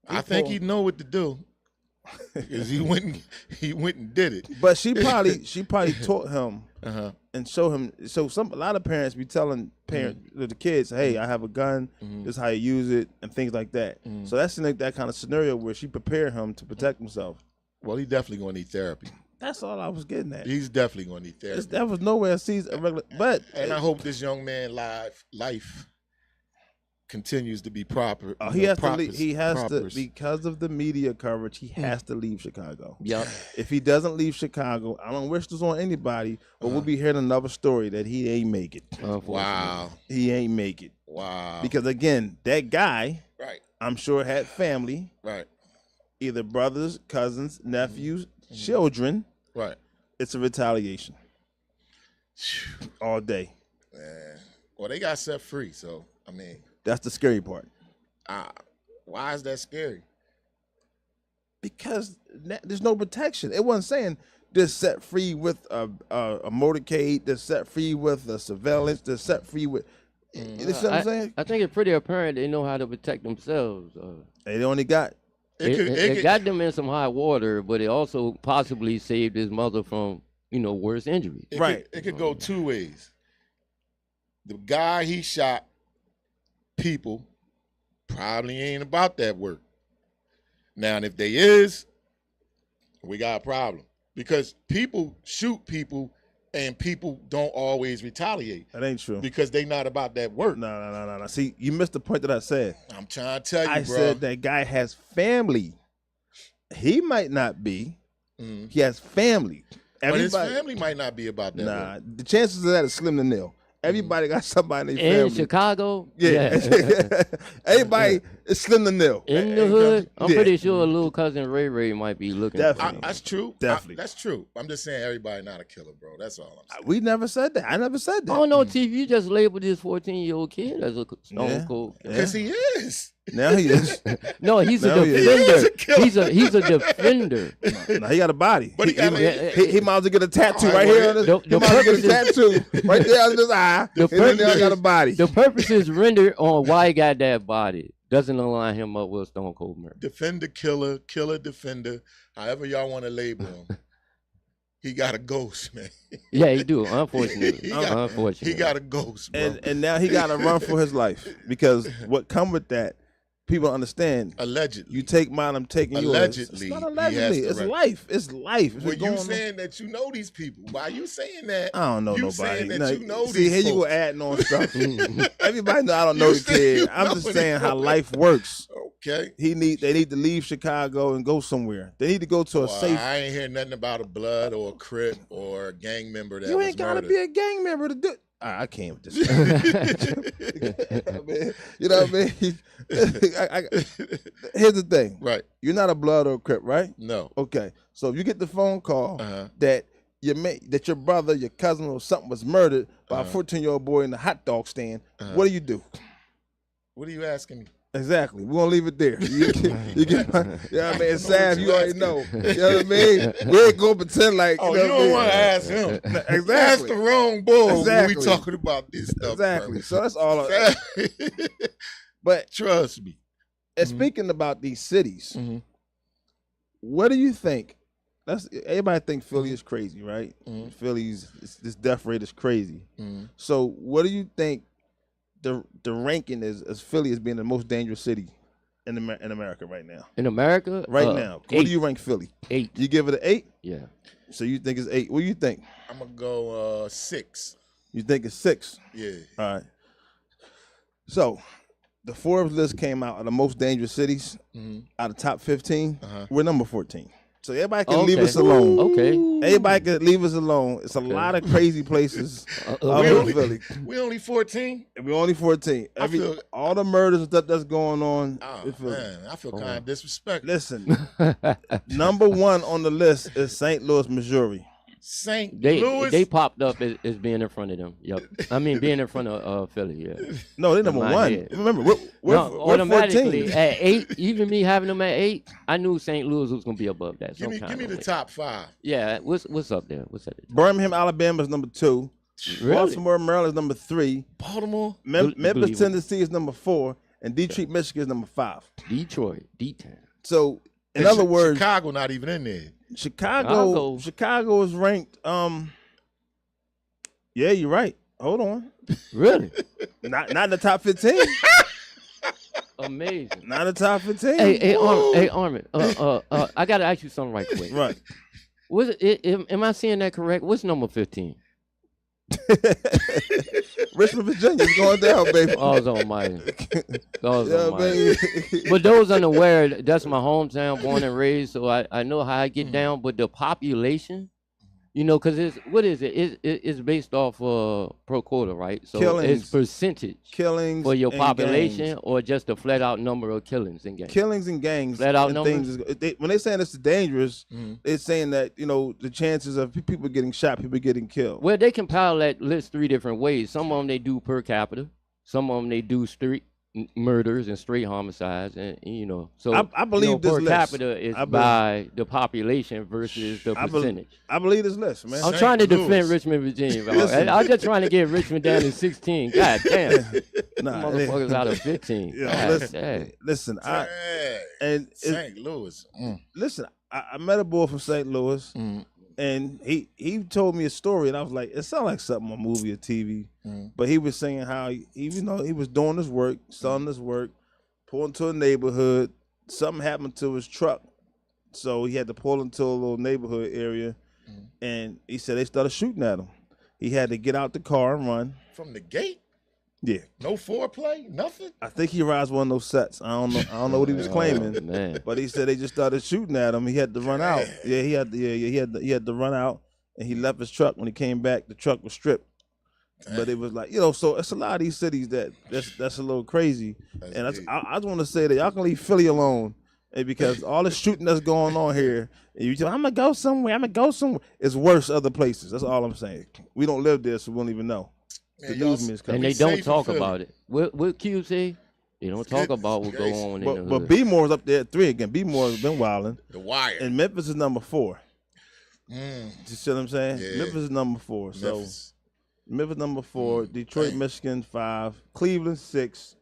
I think he'd know what to do. Because he went and did it. But she probably taught him Uh-huh. and show him. So a lot of parents be telling the kids, "Hey, I have a gun. This is how you use it," and things like that. So that's like that kind of scenario where she prepared him to protect himself. Well, he's definitely going to need therapy. That's all I was getting at. He's definitely going to need therapy. That was nowhere sees a regular, but And I hope this young man life continues to be proper. he has to leave. He has propers. to, because of the media coverage, he has to leave Chicago. Yep. If he doesn't leave Chicago, I don't wish this on anybody, but we'll be hearing another story that he ain't make it. Wow. He ain't make it. Wow. Because again, that guy, Right. I'm sure had family, Right. either brothers, cousins, nephews, children. Right. It's a retaliation all day. Man. Well, they got set free, so I mean, That's the scary part. why is that scary? Because there's no protection. It wasn't saying they're set free with a motorcade, they're set free with a surveillance, they're set free with. You know what I'm saying? I think it's pretty apparent they know how to protect themselves. They only got. It got them in some hot water, but it also possibly saved his mother from, worse injuries. It could go two ways. The guy he shot, people probably ain't about that work. Now, and if they is, we got a problem. Because people shoot people and people don't always retaliate. That ain't true. Because they not about that work. No. See, you missed the point that I said. I'm trying to tell you, I bro. said that guy has family. He might not be. He has family. But his family might not be about that work. The chances of that is slim to nil. Everybody got somebody in their In family. Chicago, Yeah. Everybody is slim to nil. in the hood, I'm Yeah. pretty sure little cousin Ray might be looking. Definitely. That's true. Definitely. That's true. I'm just saying everybody not a killer, bro. That's all I'm saying. We never said that. I never said that. Oh no, Chief, you just labeled this 14-year-old kid as a stone Yeah. cold. Because he is. Now he is. No, he's a No, he is. He is defender. a killer. He's a defender. Now he got a body. But he got he might as well get a tattoo All right right, here. well, On his, the he might as well get a purpose tattoo right there under his eye. And then now got a body. The purpose is rendered on why he got that body. Doesn't align him up with Stone Cold Murder. Defender, killer, defender, however y'all want to label him. He got a ghost, man. Yeah, he do. Unfortunately, He got a ghost, bro. And now he got to run for his life because what come with that, people understand. Allegedly. You take mine, I'm taking yours. Allegedly, It's not he has allegedly. the It's right. life. It's life. It's Well, going you on. saying that you know these people. Why you saying that? I don't know you nobody. saying that No, you know see, these here you go folks. adding on stuff. Everybody know I don't know You the say kid. you I'm know just these saying how folks. life works. Okay. They need to leave Chicago and go somewhere. They need to go to a Well, safe. I ain't hear nothing about a blood or a crip or a gang member that You was ain't gotta murdered. be a gang member to do. I can't with this. You know what I mean? Here's the thing. Right. You're not a blood or a crip, right? No. Okay. So if you get the phone call Uh-huh. that your brother, your cousin, or something was murdered by a 14-year-old boy in the hot dog stand, what do you do? What are you asking me? Exactly. We're gonna leave it there. You get you know what I mean? It's Sav, you already asking. know. You know what I mean? We ain't gonna pretend like Oh, you you know what I don't mean? want to ask him. Ask Exactly. the wrong boy when Exactly. we talking about this stuff. Exactly. bro. So that's all. But Trust me. and speaking about these cities, Mhm. what do you think? Everybody think Philly is crazy, right? Mhm. This death rate is crazy. Mhm. So what do you think the ranking is as Philly as being the most dangerous city in America right now? in America, Right now, what 8. do you rank Philly? 8. You give it an 8? Yeah. So you think it's 8? What do you think? I'm gonna go 6. You think it's 6? Yeah. All right. So the Forbes list came out of the most dangerous cities Mhm. out of top 15. Uh-huh. We're number 14. So everybody can Okay. leave us alone. Okay. Everybody can leave us alone. It's a lot of crazy places out we in only- Philly. We only 14. And we're only 14. All the murders and stuff that's going on. Oh in Philly. man, I feel kind of disrespected. Listen, number 1 on the list is St. Louis, Missouri. St. They Louis. popped up as being in front of them. Yep. I mean, being in front of Philly. Yeah. No, they're number my 1. head. Remember, we're Automatically 14. at 8. Even me having them at 8, I knew St. Louis was gonna be above that. give me the top 5. Yeah. What's up there? What's at the top? Birmingham, Alabama is number 2. Really? Baltimore, Maryland is number 3. Baltimore. Memphis, believe it. Tennessee is number 4. And Detroit, Michigan is number 5. Detroit, D-Town. So, in other words, Chicago not even in there. Chicago is ranked. Yeah, you're right. Hold on. Really? Not in the top 15. Amazing. Not in the top 15. Hey, Armin. I gotta ask you something right quick. Right. Am I seeing that correct? What's number 15? Richmond, Virginia is going down, baby. All's almighty. All's Yeah, almighty. baby. But those unaware, that's my hometown, born and raised, so I know how I get down. But the population, because it's based off per quarter, right? So Killings. it's percentage Killings for your and population, gangs. or just a flat out number of killings and gangs. Killings and gangs. Flat out and numbers? things. When they're saying it's dangerous, Mhm. they're saying that the chances of people getting shot, people getting killed. Well, they compile that list 3 different ways. Some of them they do per capita. Some of them they do street murders and straight homicides, and So I believe this per list. capita is I believe- by the population versus the I bel- percentage. I believe this list, man. I'm St. trying to Louis. defend Richmond, Virginia. bro. Listen. I'm just trying to get Richmond down to 16. God damn, Nah, motherfuckers out of 15. Yeah, God listen, damn. listen. Dang. St. Louis. Listen. I met a boy from St. Louis, Mm. and he told me a story, and I was like, it sounds like something on movie or TV. Mm. But he was saying how he was doing his work, selling his work, pulling to a neighborhood. Something happened to his truck, so he had to pull into a little neighborhood area, and he said they started shooting at him. He had to get out the car and run. From the gate. Yeah, No foreplay. Nothing. I think he rides one of those sets. I don't know what he was claiming. Oh, man. But he said they just started shooting at him. He had to run out. Yeah, he had to run out, and he left his truck. When he came back, the truck was stripped. But it was like, so it's a lot of these cities that's a little crazy. That's deep. I just want to say that y'all can leave Philly alone, and because all the shooting that's going on here, and you tell I'm gonna go somewhere, it's worse other places. That's all I'm saying. We don't live there, so we don't even know. Man, The y'all news is coming. And they Safe don't in talk Philly. about it. What Q say? They don't talk Goodness about what go gracious. on in the But hood. B-Moore's up there at 3 again. B-Moore's been wilding, The Wire. and Memphis is number 4. Mm. You see what I'm saying? Yeah. Memphis is number 4. So Memphis. Memphis number 4, Detroit, Dang. Michigan 5, Cleveland 6,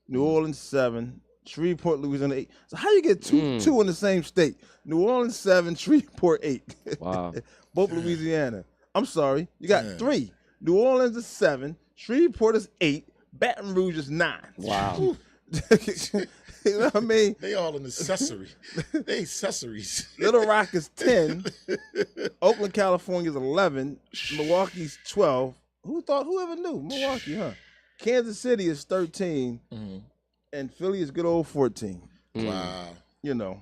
New Orleans 7, Shreveport, Louisiana 8. So how you get two in the same state? New Orleans 7, Shreveport 8. Wow. Both Louisiana. I'm sorry. You got 3. New Orleans is 7, Shreveport is 8, Baton Rouge is 9. Wow. You know what I mean? They all an accessory. They accessories. Little Rock is 10. Oakland, California is 11. Milwaukee's 12. Whoever knew? Milwaukee, huh? Kansas City is 13. And Philly is good old 14. Wow. You know.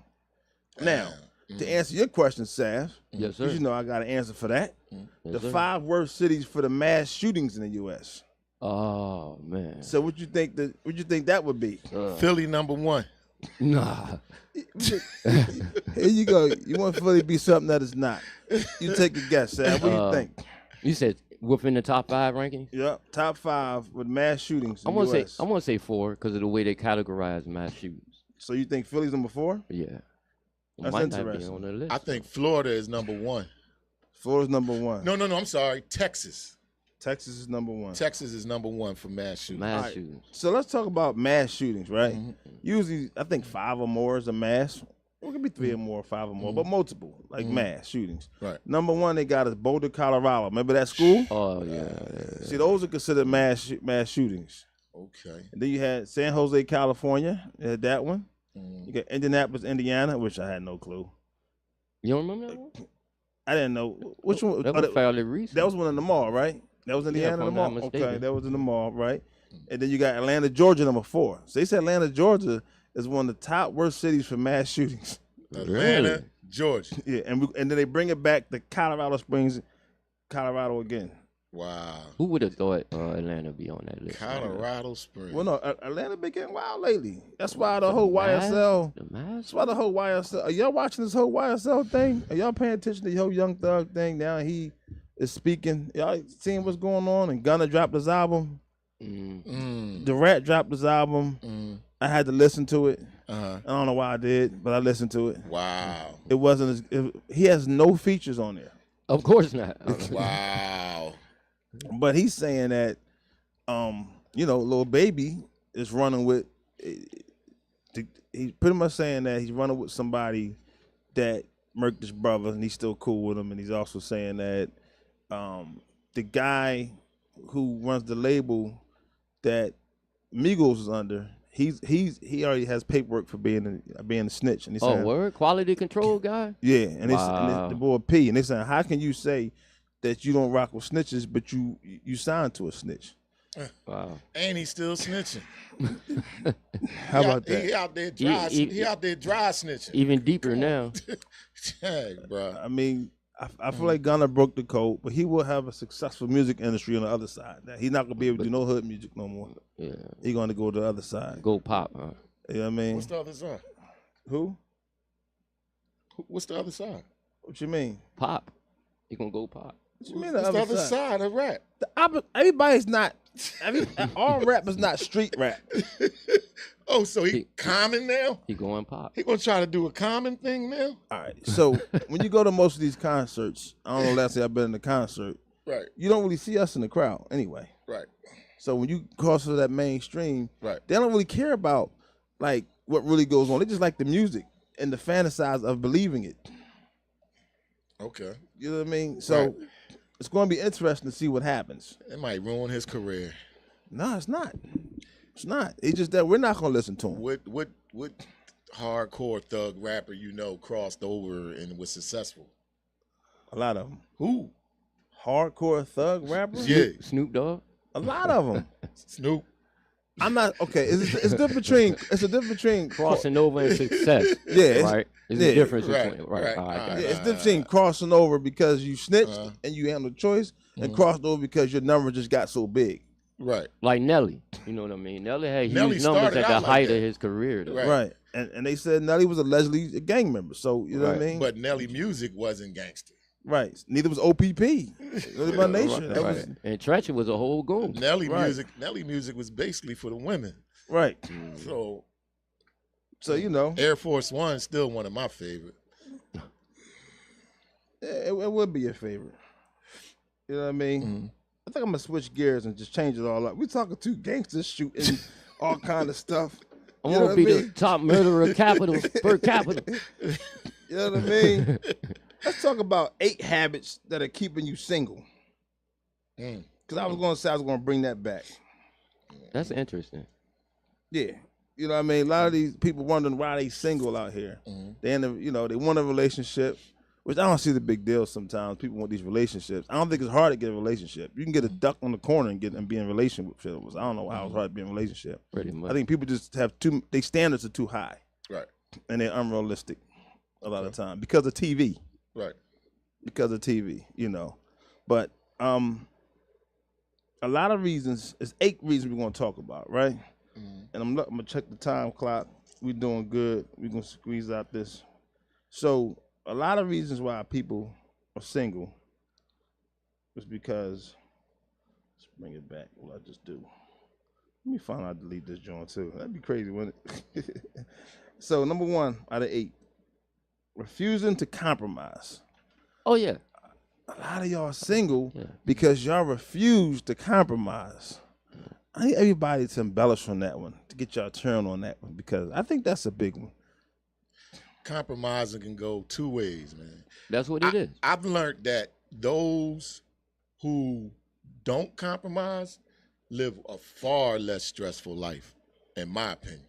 Now, to answer your question, Sav, Yes, sir. you know I got an answer for that. Yes, The sir. 5 worst cities for the mass shootings in the U.S. Oh man. So what you think that would be? Philly #1. Nah. Here you go. You want Philly to be something that is not. You take a guess, Sav. What do you think? You said within the top 5 rankings? Yep, top 5 with mass shootings in I'm gonna US. say 4 because of the way they categorize mass shootings. So you think Philly's number 4? Yeah. That's Might not be interesting. on the list. I think Florida is #1. Florida's number 1. No, I'm sorry. Texas. Texas is number 1. Texas is #1 for mass shootings. mass right. shootings. So let's talk about mass shootings, right? Usually, I think 5 or more is a mass. It could be 3 or more, 5 or more, but multiple, like mass shootings. Right. Number 1 they got is Boulder, Colorado. Remember that school? Oh yeah. See, those are considered mass shootings. Okay. And then you had San Jose, California. You had that one. You got Indianapolis, Indiana, which I had no clue. You don't remember that one? I didn't know which one. That was fairly recent. That was one in the mall, right? That was Indiana in the if I'm mall. not Okay, mistaken. that was in the mall, right? And then you got Atlanta, Georgia, number 4. So they said Atlanta, Georgia is one of the top worst cities for mass shootings. Atlanta, Really? Georgia. Yeah, and then they bring it back to Colorado Springs, Colorado again. Wow. Who would have thought Atlanta be on that list? Colorado Springs. Well, no, Atlanta been getting wild lately. That's why the whole Mass? YSL. The mass? That's why the whole YSL. Are y'all watching this whole YSL thing? Are y'all paying attention to the whole Young Thug thing? Now he is speaking. Y'all seeing what's going on? And Gunna dropped his album. The Rat dropped his album. I had to listen to it. I don't know why I did, but I listened to it. Wow. It wasn't. He has no features on there. Of course not. Wow. But he's saying that, Lil Baby is running with. He's pretty much saying that he's running with somebody that murked his brother, and he's still cool with him. And he's also saying that the guy who runs the label that Migos is under, he already has paperwork for being a snitch. And he's saying, Word? Quality control guy? yeah, and Wow. it's the boy P, and they saying, how can you say that you don't rock with snitches, but you signed to a snitch? Wow. And he's still snitching. How about that? He out there dry. He out there dry snitching. Even deeper now. Dang, bro. I mean, I feel like Gunna broke the code, but he will have a successful music industry on the other side. That he's not gonna be able to do no hood music no more. Yeah. He's gonna go to the other side. Go pop, huh? You know what I mean? What's the other side? Who? What's the other side? What you mean? Pop. He gonna go pop. What you mean What's the other side of rap? Everybody's not. All rap is not street rap. Oh, so he common now? He going pop. He gonna try to do a common thing now? All right. So when you go to most of these concerts, I don't know last time I've been in a concert. Right, You don't really see us in the crowd anyway. right, So when you cross to that mainstream, right. they don't really care about like what really goes on. They just like the music and the fantasize of believing it. Okay. You know what I mean? So Right. it's going to be interesting to see what happens. It might ruin his career. No, it's not. It's not. It's just that we're not going to listen to him. What hardcore thug rapper crossed over and was successful? A lot of them. Who? Hardcore thug rappers? Yeah. Snoop Dogg? A lot of them. Snoop. I'm not okay. It's different between Crossing over and success. Yeah, it's- Right? There's yeah. a difference Right, between right. All right, got it. Yeah, it's different between crossing over because you snitched and you had no choice, and crossing over because your number just got so big. Right. Like Nelly. You know what I mean? Nelly had huge Nelly numbers started at the out like height that. of his career, though. Right. Right. And they said Nelly was allegedly a gang member. So you know what I Right. mean? But Nelly music wasn't gangster. Right. Neither was OPP. Really by nation. That Right. was And Treacher was a whole goon. Nelly Right. music was basically for the women. right. So So you know, Air Force One is still one of my favorite. it would be your favorite. You know what I mean? I think I'm gonna switch gears and just change it all up. We talking two gangsters shooting all kind of stuff. I You know want what to be I the mean? top murderer per capita. You know what I mean? Let's talk about 8 habits that are keeping you single. Because I was going to say I was going to bring that back. That's interesting. Yeah. You know what I mean? A lot of these people wondering why they single out here. They end up, they want a relationship, which I don't see the big deal sometimes. People want these relationships. I don't think it's hard to get a relationship. You can get a duck on the corner and be in a relationship with people. I don't know how it's hard to be in a relationship. Pretty much. I think people just have their standards are too high. Right. And they're unrealistic a lot of time because of TV. Right. Because of TV, But a lot of reasons, it's 8 reasons we're going to talk about, right? And I'm going to check the time clock. We're doing good. We're going to squeeze out this. So a lot of reasons why people are single is because, let's bring it back. What I just do. Let me find out, delete this joint too. That'd be crazy, wouldn't it? So number 1 out of 8, refusing to compromise. Oh yeah. A lot of y'all are single because y'all refuse to compromise. I need everybody to embellish on that one, to get y'all turn on that one, because I think that's a big one. Compromising can go 2 ways, man. That's what it is. I've learned that those who don't compromise live a far less stressful life, in my opinion.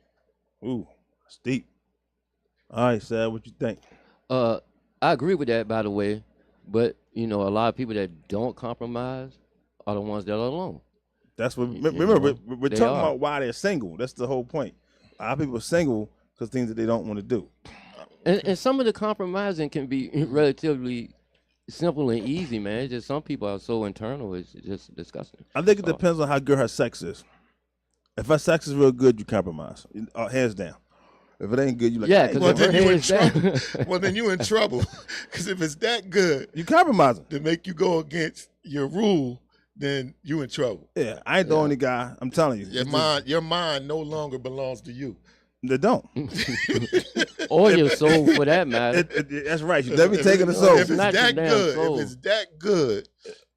Ooh, that's deep. All right, Sad, what you think? I agree with that, by the way. But a lot of people that don't compromise are the ones that are alone. That's what. Remember, we're talking are. about why they're single. That's the whole point. A lot of people are single because things that they don't want to do. And some of the compromising can be relatively simple and easy, man. It's just some people are so internal, it's just disgusting. I think it depends on how good her sex is. If her sex is real good, you compromise, hands down. If it ain't good, you like, Yeah, hey, because Well, if her then you in head's down, trouble. Well, then you in trouble. Because if it's that good you compromising. to make you go against your rule, then you in trouble. Yeah, I ain't the only guy. I'm telling you. Your mind no longer belongs to you. They don't. or your soul for that matter. That's right. You let me take it to soul. If it's Not your that damn good, soul. if it's that good,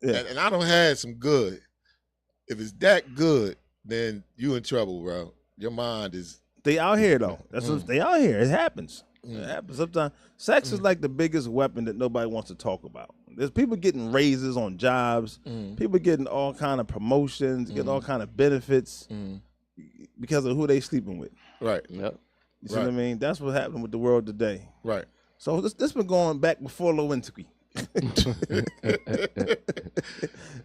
and I don't have some good. If it's that good, then you in trouble, bro. Your mind is. They out here though. That's what they out here. It happens. It happens sometimes. Sex is like the biggest weapon that nobody wants to talk about. There's people getting raises on jobs. People getting all kind of promotions, getting all kind of benefits because of who they sleeping with. Right. Yep. You see what I mean? That's what's happening with the world today. Right. So this been going back before Lewinsky.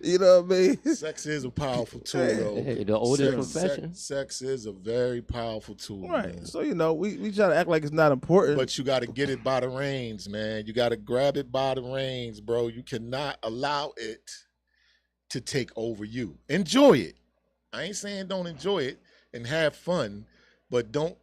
You know what I mean? Sex is a powerful tool, though. Hey, the oldest profession. Sex is a very powerful tool, Right. man. So we try to act like it's not important. But you got to get it by the reins, man. You got to grab it by the reins, bro. You cannot allow it to take over you. Enjoy it. I ain't saying don't enjoy it and have fun, but don't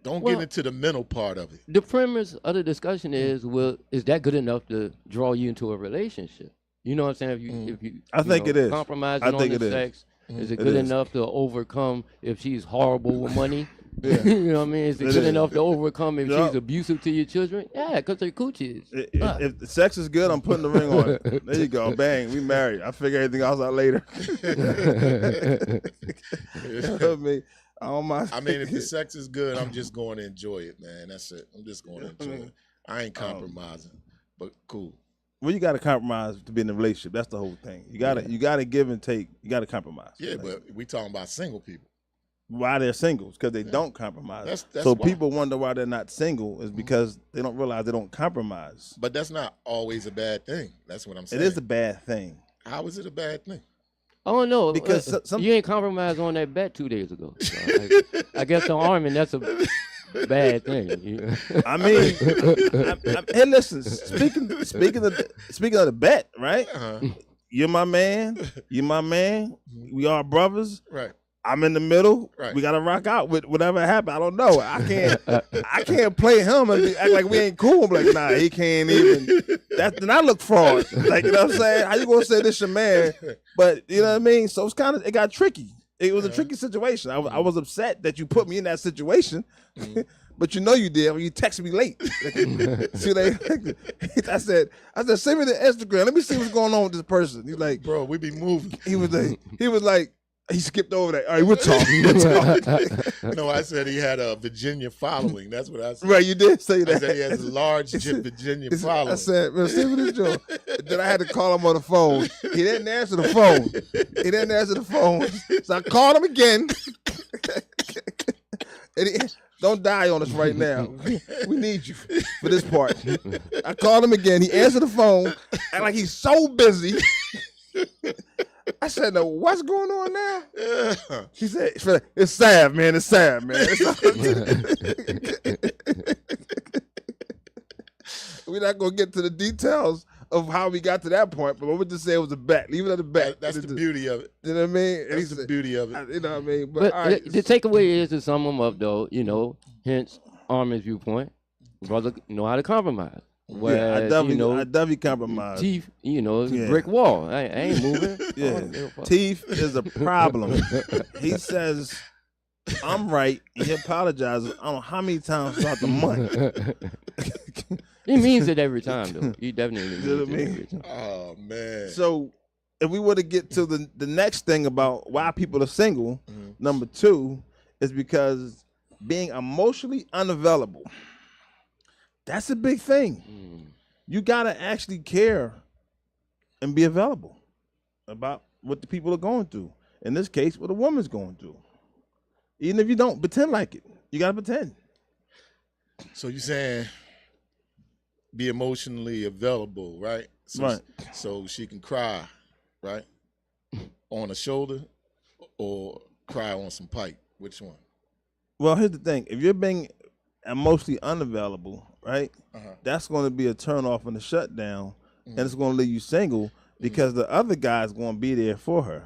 get into the mental part of it. The premise of the discussion is, well, is that good enough to draw you into a relationship? You know what I'm saying? If you I think it is. compromising I think on the it is. sex, is it It good is. enough to overcome if she's horrible with money? Yeah. You know what I mean? Is it It good is. enough to overcome if Yeah. she's abusive to your children? Yeah, because her coochie is. If the sex is good, I'm putting the ring on it. There you go. Bang. We married. I figure everything else out later. You know what I mean? I don't mind. I mean, if the sex is good, I'm just going to enjoy it, man. That's it. I'm just going to enjoy it. I ain't compromising, but cool. Well, you got to compromise to be in a relationship. That's the whole thing. You got to give and take. You got to compromise. Yeah, but we talking about single people. Why they're singles? Because they don't compromise. That's so why. people wonder why they're not single is because they don't realize they don't compromise. But that's not always a bad thing. That's what I'm saying. It is a bad thing. How is it a bad thing? I don't know. Because some- you ain't compromised on that bet 2 days ago. So I guess the army, that's a bad thing. I mean, hey, listen. Speaking of the bet, right? You're my man. You're my man. We are brothers. Right. I'm in the middle. Right. We gotta rock out with whatever happened. I don't know. I can't play him and act like we ain't cool. I'm like, nah, he can't even. Then I look fraud. Like, you know what I'm saying? How you gonna say this your man? But you know what I mean? So it got tricky. It was a tricky situation. I was upset that you put me in that situation. But you know you did when you texted me late. See, I said, send me the Instagram. Let me see what's going on with this person. He's like, Bro, we be moving. he was like, He skipped over that. All right, we'll talk. We'll talk. No, I said he had a Virginia following. That's what I said. Right, you did say that. I said he has a large Virginia following. I said, man, see what he's doing. Then I had to call him on the phone. He didn't answer the phone. So I called him again. Don't die on us right now. We need you for this part. I called him again. He answered the phone, act like he's so busy. I said, "No, what's going on now?" He said, "It's sad, man. It's sad, man." We're not gonna get to the details of how we got to that point, but we'll just say it was a bet. Leave it at a bet. That's the beauty of it. You know what I mean? That's the beauty of it. You know what I mean? But all right. the takeaway is to sum them up, though, hence Armin's viewpoint, brother know how to compromise. Whereas, I definitely compromise. Teeth, it's a brick wall. I ain't moving. Yeah. Teeth is a problem. He says, I'm right. He apologizes. I don't know how many times throughout the month. He means it every time, though. He definitely means it every time. Oh, man. So if we were to get to the next thing about why people are single, number 2 is because being emotionally unavailable. That's a big thing. You got to actually care and be available about what the people are going through. In this case, what a woman's going through. Even if you don't, pretend like it. You got to pretend. So you're saying be emotionally available, right? Right. So she can cry, right? On a shoulder or cry on some pipe. Which one? Well, here's the thing. If you're being emotionally unavailable, right, that's going to be a turnoff and a shutdown, and it's going to leave you single because the other guy's going to be there for her.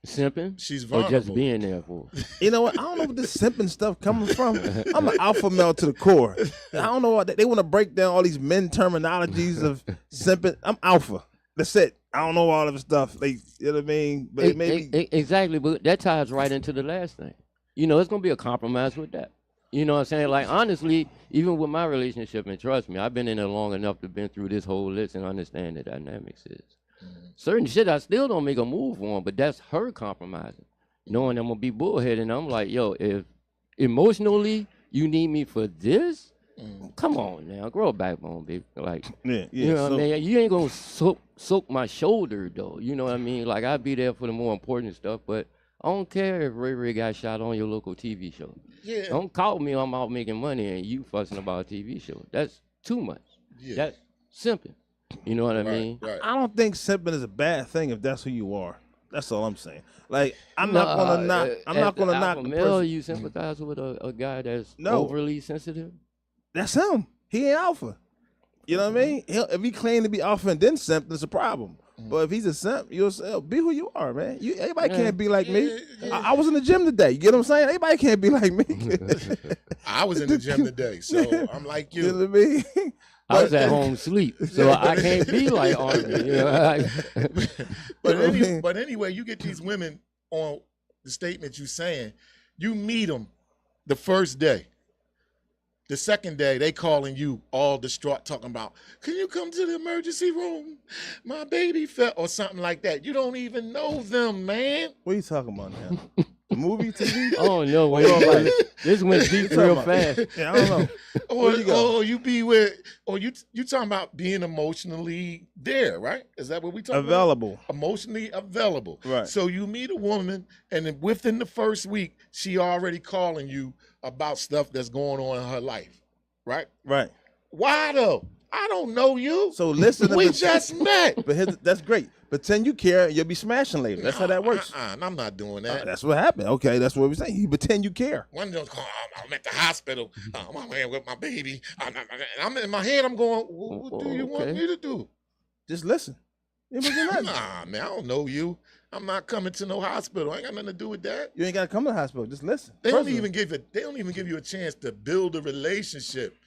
Simping? She's or vulnerable. just being there for her? You know what? I don't know where this simping stuff coming from. I'm an alpha male to the core. I don't know what they want to break down all these men terminologies of simping. I'm alpha. That's it. I don't know all of the stuff. You know what I mean? But maybe Exactly, but that ties right into the last thing. It's going to be a compromise with that. You know what I'm saying? Like, honestly, even with my relationship, and trust me, I've been in it long enough to been through this whole list and understand the dynamics is. Certain shit I still don't make a move on, but that's her compromising. Knowing I'm going to be bullheaded, and I'm like, yo, if emotionally you need me for this, come on now, grow a backbone, baby. Like, you know what I mean? You ain't going to soak my shoulder, though. You know what I mean? Like, I'll be there for the more important stuff, but I don't care if Ray Ray got shot on your local TV show. Yeah. Don't call me I'm out making money and you fussing about a TV show. That's too much. Yeah. That's simping. You know what I mean? Right. I don't think simping is a bad thing if that's who you are. That's all I'm saying. Like, I'm not gonna knock. I'm not gonna knock the male, person. you sympathize with a guy that's No. overly sensitive? That's him. He ain't alpha. You know what I mean? If he claim to be alpha and then simp, that's a problem. But if he's a simp, you'll say, be who you are, man. Everybody can't be like me. I was in the gym today. You get what I'm saying? Everybody can't be like me. I was in the gym today, so I'm like you. You know what I mean? I was at home sleep, so I can't be like Armin. But anyway, you get these women on the statement you saying. You meet them the first day. The second day, they calling you all distraught, talking about, can you come to the emergency room? My baby fell, or something like that. You don't even know them, man. What are you talking about now? The movie, TV? Oh no, this went deep real fast. Yeah, I don't know. Or you be with, or you talking about being emotionally there, right? Is that what we talking Available. about? Emotionally available. Right. So you meet a woman, and then within the first week, she already calling you about stuff that's going on in her life, right? Right. Why though? I don't know you. So listen to we just met. But that's great. Pretend you care and you'll be smashing later. That's how that works. I'm not doing that. That's what happened. Okay, that's what we're saying. You pretend you care. One of them call, I'm at the hospital. I'm here with my baby. I'm in my head. I'm going, what do you want me to do? Just listen. Nah, man, I don't know you. I'm not coming to no hospital. I ain't got nothing to do with that. You ain't got to come to the hospital. Just listen. They don't even give you a chance to build a relationship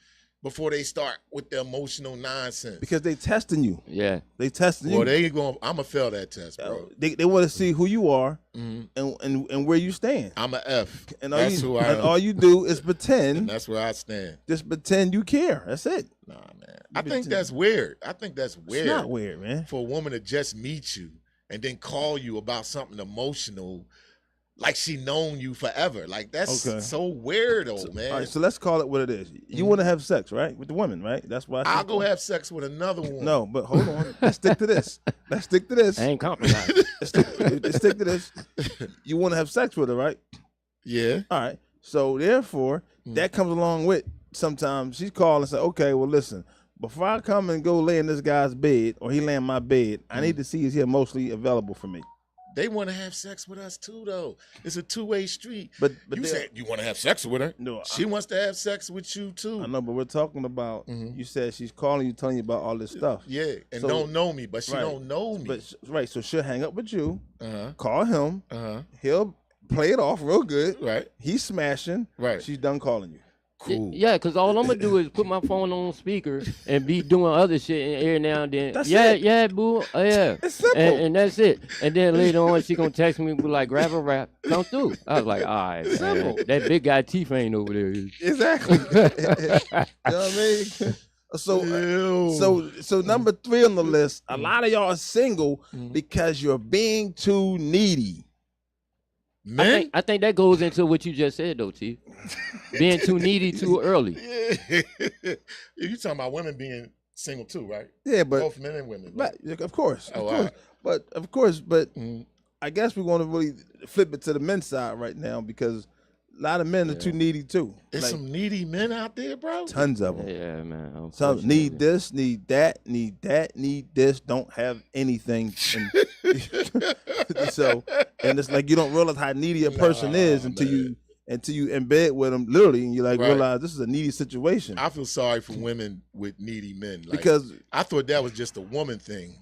before they start with the emotional nonsense. Because they testing you. Yeah. They testing you. Well, they ain't going. I'm gonna fail that test, bro. They want to see who you are and where you stand. I'm a F. And that's who I am. all you do is pretend. And that's where I stand. Just pretend you care. That's it. Nah, man. I think that's weird. It's not weird, man. For a woman to just meet you and then call you about something emotional like she known you forever. Like that's Okay. so weirdo, man. All right, so let's call it what it is. You want to have sex, right, with the women, right? That's why I'll go have sex with another woman. No, but hold on. Let's stick to this. Let's stick to this. I ain't compromised. Let's stick to this. You want to have sex with her, right? Yeah. All right. So therefore, that comes along with sometimes she's calling and say, okay, well, listen, before I come and go lay in this guy's bed or he lay in my bed, I need to see is he emotionally available for me. They want to have sex with us too, though. It's a two-way street. But you said you want to have sex with her. No, she wants to have sex with you too. I know, but we're talking about. You said she's calling you, telling you about all this stuff. Yeah, and So- don't know me, but she right. don't know me. But right, so she'll hang up with you, Uh-huh. call him, Uh-huh. he'll play it off real good. Right. He's smashing. Right. She's done calling you. Cool. Yeah, because all I'm gonna do is put my phone on speaker and be doing other shit every now and then. That's yeah, it. yeah, boo. Yeah. It's simple. And that's it. And then later on, she gonna text me and be like, grab a wrap, come through. I was like, all right, man. Simple. That big guy teeth ain't over there. Exactly. You know what I mean? So number 3 on the list, a lot of y'all are single because you're being too needy. Men? I think that goes into what you just said, though, Chief. Being too needy too early. Yeah. You talking about women being single too, right? Yeah, but Both men and women. Right? right, of course. Oh, Of course. all right. But of course, I guess we're going to really flip it to the men's side right now because a lot of men are too needy too. There's Like, some needy men out there, bro. tons of them. Yeah, man. Some unfortunately. need this, need that, need this, don't have anything. So, and it's like you don't realize how needy a person is until you in bed with them, literally, and you like Right. realize this is a needy situation. I feel sorry for women with needy men. Like, Because I thought that was just a woman thing,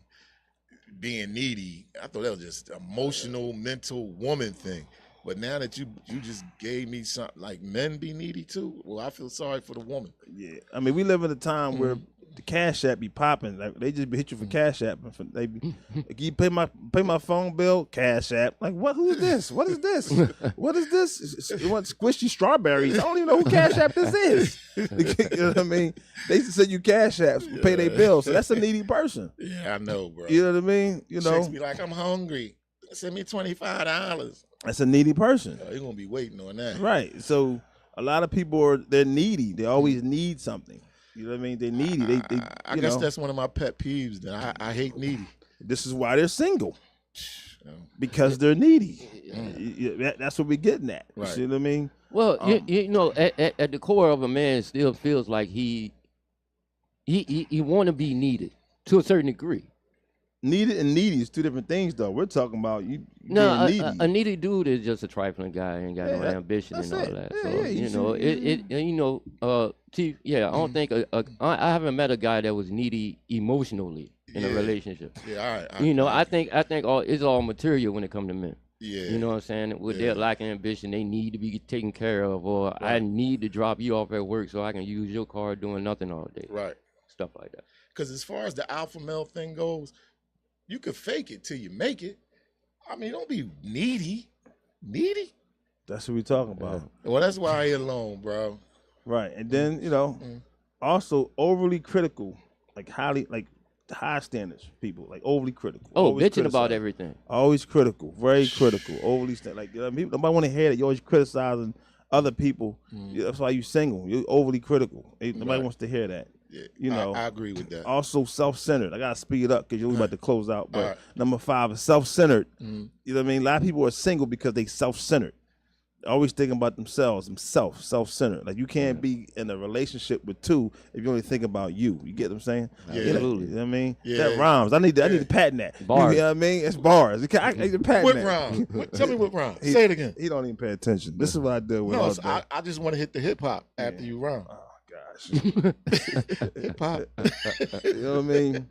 being needy. I thought that was just emotional, mental woman thing. But now that you just gave me something like men be needy too, well, I feel sorry for the woman. yeah, I mean, we live in a time where the Cash App be popping. Like they just be hit you for Cash App. And they be, like, you pay my phone bill, Cash App. Like what? Who is this? What is this? What is this? You want squishy strawberries? I don't even know who Cash App this is. You know what I mean? They used to send you Cash Apps to pay their bills. So that's a needy person. Yeah, I know, bro. You know what I mean? You know, Chicks be like, I'm hungry. Send me $25. that's a needy person. You're gonna be waiting on that. Right. So a lot of people they're needy. They always need something. You know what I mean? They're needy. They I you guess know, that's one of my pet peeves. That I hate needy. this is why they're single. You know? Because they're needy. That's what we're getting at. You Right. see what I mean? Well, you know, at the core of a man still feels like he want to be needed to a certain degree. Needed and needy is two different things, though. We're talking about you No, being needy. a needy dude is just a trifling guy. Ain't got no Yeah, ambition and that's all it. that. Yeah, So yeah, you you know, see- you know, Chief. Yeah, I don't think I haven't met a guy that was needy emotionally in a Yeah. relationship. Yeah, all right. You know, I think it's all material when it comes to men. Yeah. You know what I'm saying? With Yeah. their lack of ambition, they need to be taken care of, or I need to drop you off at work so I can use your car doing nothing all day. Right. Stuff like that. Because as far as the alpha male thing goes, you could fake it till you make it. I mean, don't be needy. Needy? That's what we're talking about. Well, that's why I ain't alone, bro. Right. And then, you know, also overly critical, like high standards people, like overly critical. Oh, always bitching about criticizing. everything. Always critical, very critical, overly like you know, people, nobody want to hear that you're always criticizing other people. Yeah, that's why you single. You're overly critical. Nobody Right. wants to hear that. Yeah, You know, I agree with that. Also self-centered. I gotta speed up because you're about to close out. But Alright. number 5 is self-centered. You know what I mean? A lot of people are single because they self-centered. Always thinking about themselves, self-centered. Like you can't be in a relationship with two if you only think about you. You get what I'm saying? Yeah. Absolutely. You know what I mean? Yeah. That rhymes. I need to patent that. Bars. You know what I mean? It's bars. I need to patent What that. round? Tell me what round. Say it again. He don't even pay attention. This is what I do with No, all it's- day. I just want to hit the hip hop after you round. Oh gosh. Hip hop. You know what I mean?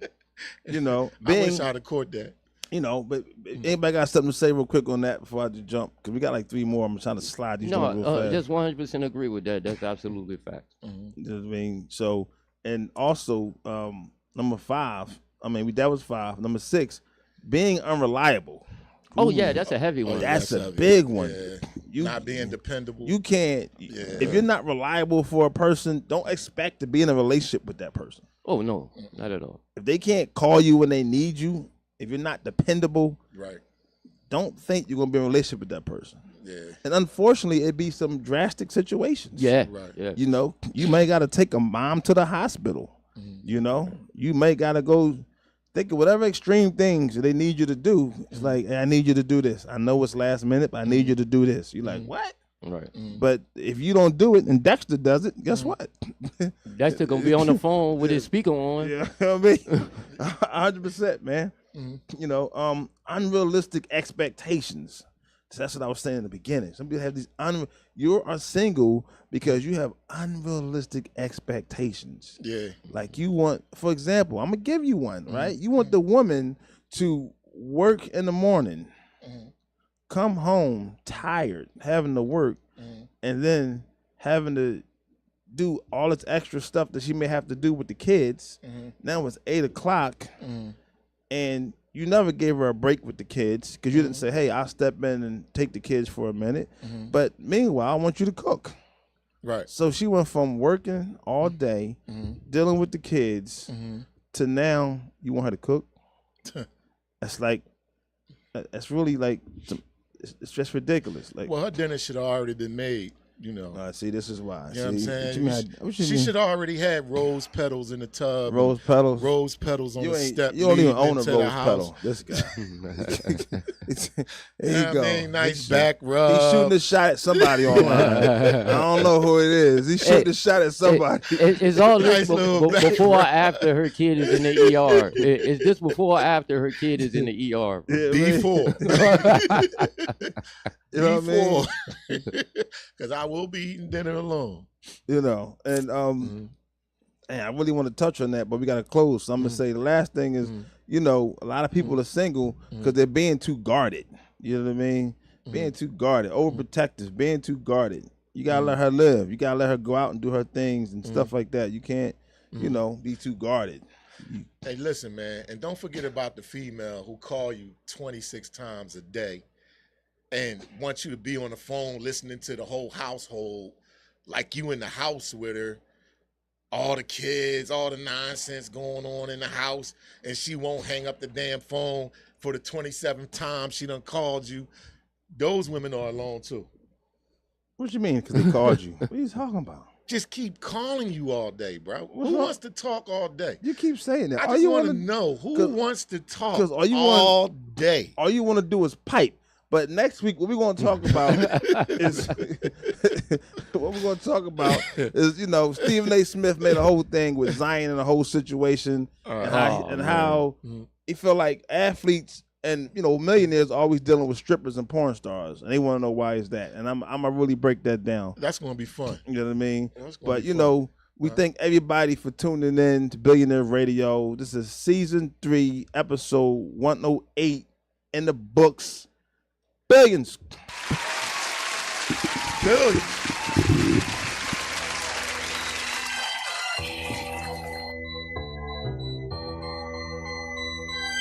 You know, I being wish I'd have caught that. you know, but anybody got something to say real quick on that before I just jump? Because we got like 3 more. I'm trying to slide these No, things real fast. just 100% agree with that. That's absolutely fact. You know what I mean? So, and also, number 5, I mean, that was 5. Number 6, being unreliable. Oh yeah, that's a heavy one. That's a heavy. big one. Yeah. You, Not being dependable. You can't, Yeah. if you're not reliable for a person, don't expect to be in a relationship with that person. Oh no, not at all. If they can't call you when they need you, if you're not dependable, Right. don't think you're going to be in a relationship with that person. Yeah. And unfortunately, it be some drastic situations. Yeah. Right. Yeah. You know, you may got to take a mom to the hospital. You know, you may got to go think of whatever extreme things they need you to do. It's like, hey, I need you to do this. I know it's last minute, but I need you to do this. You're like, what? Right. But if you don't do it and Dexter does it, guess what? Dexter gonna be on the phone with his speaker on. Yeah, you know what I mean? 100%, man. You know, unrealistic expectations. That's what I was saying in the beginning. Some people have these you are single because you have unrealistic expectations. Yeah. Like you want, for example, I'm gonna give you one, right? You want the woman to work in the morning, come home tired, having to work, and then having to do all this extra stuff that she may have to do with the kids. Now it's 8 o'clock, and you never gave her a break with the kids because you didn't say, hey, I'll step in and take the kids for a minute. But meanwhile, I want you to cook. Right. So she went from working all day, dealing with the kids, to now you want her to cook. That's like, that's really like, it's just ridiculous. Like, Well, her dinner should have already been made. You know. See, this is why. You know what I'm saying? What you She mean? should already had rose petals in the tub. Rose petals. Rose petals on the step. You don't even leading own a into the rose house. petal. This guy. There you Yeah, go. I mean, nice back rub. He's shooting a shot at somebody online. I don't know who it is. He's shooting a shot at somebody. It's all this Nice little back before or rub. after her kid is in the ER. Is this before or after her kid is in the ER? Yeah, man. Before. You know what I mean? Because I will be eating dinner alone. You know, and man, I really want to touch on that, but we got to close. So I'm gonna say the last thing is, you know, a lot of people are single because they're being too guarded. You know what I mean? Being too guarded, overprotective, being too guarded. You gotta let her live. You gotta let her go out and do her things and stuff like that. You can't, you know, be too guarded. Hey, listen, man, and don't forget about the female who call you 26 times a day and want you to be on the phone listening to the whole household like you in the house with her, all the kids, all the nonsense going on in the house, and she won't hang up the damn phone for the 27th time she done called you. Those women are alone too. What you mean? Because they called you. What are you talking about? Just keep calling you all day, bro. What's Who wrong? wants to talk all day? You keep saying that. I All just you want to wanna- know who 'cause- wants to talk 'cause all you all day. All you want to do is pipe. But next week, what we're going to talk about is you know, Stephen A. Smith made a whole thing with Zion and the whole situation, and how he felt like athletes and, you know, millionaires are always dealing with strippers and porn stars, and they want to know why is that. And I'm gonna really break that down. That's going to be fun. You know what I mean? That's gonna But be you fun. know, we thank everybody for tuning in to Billionaire Radio. This is season 3, episode 108 in the books. Billions. Billions.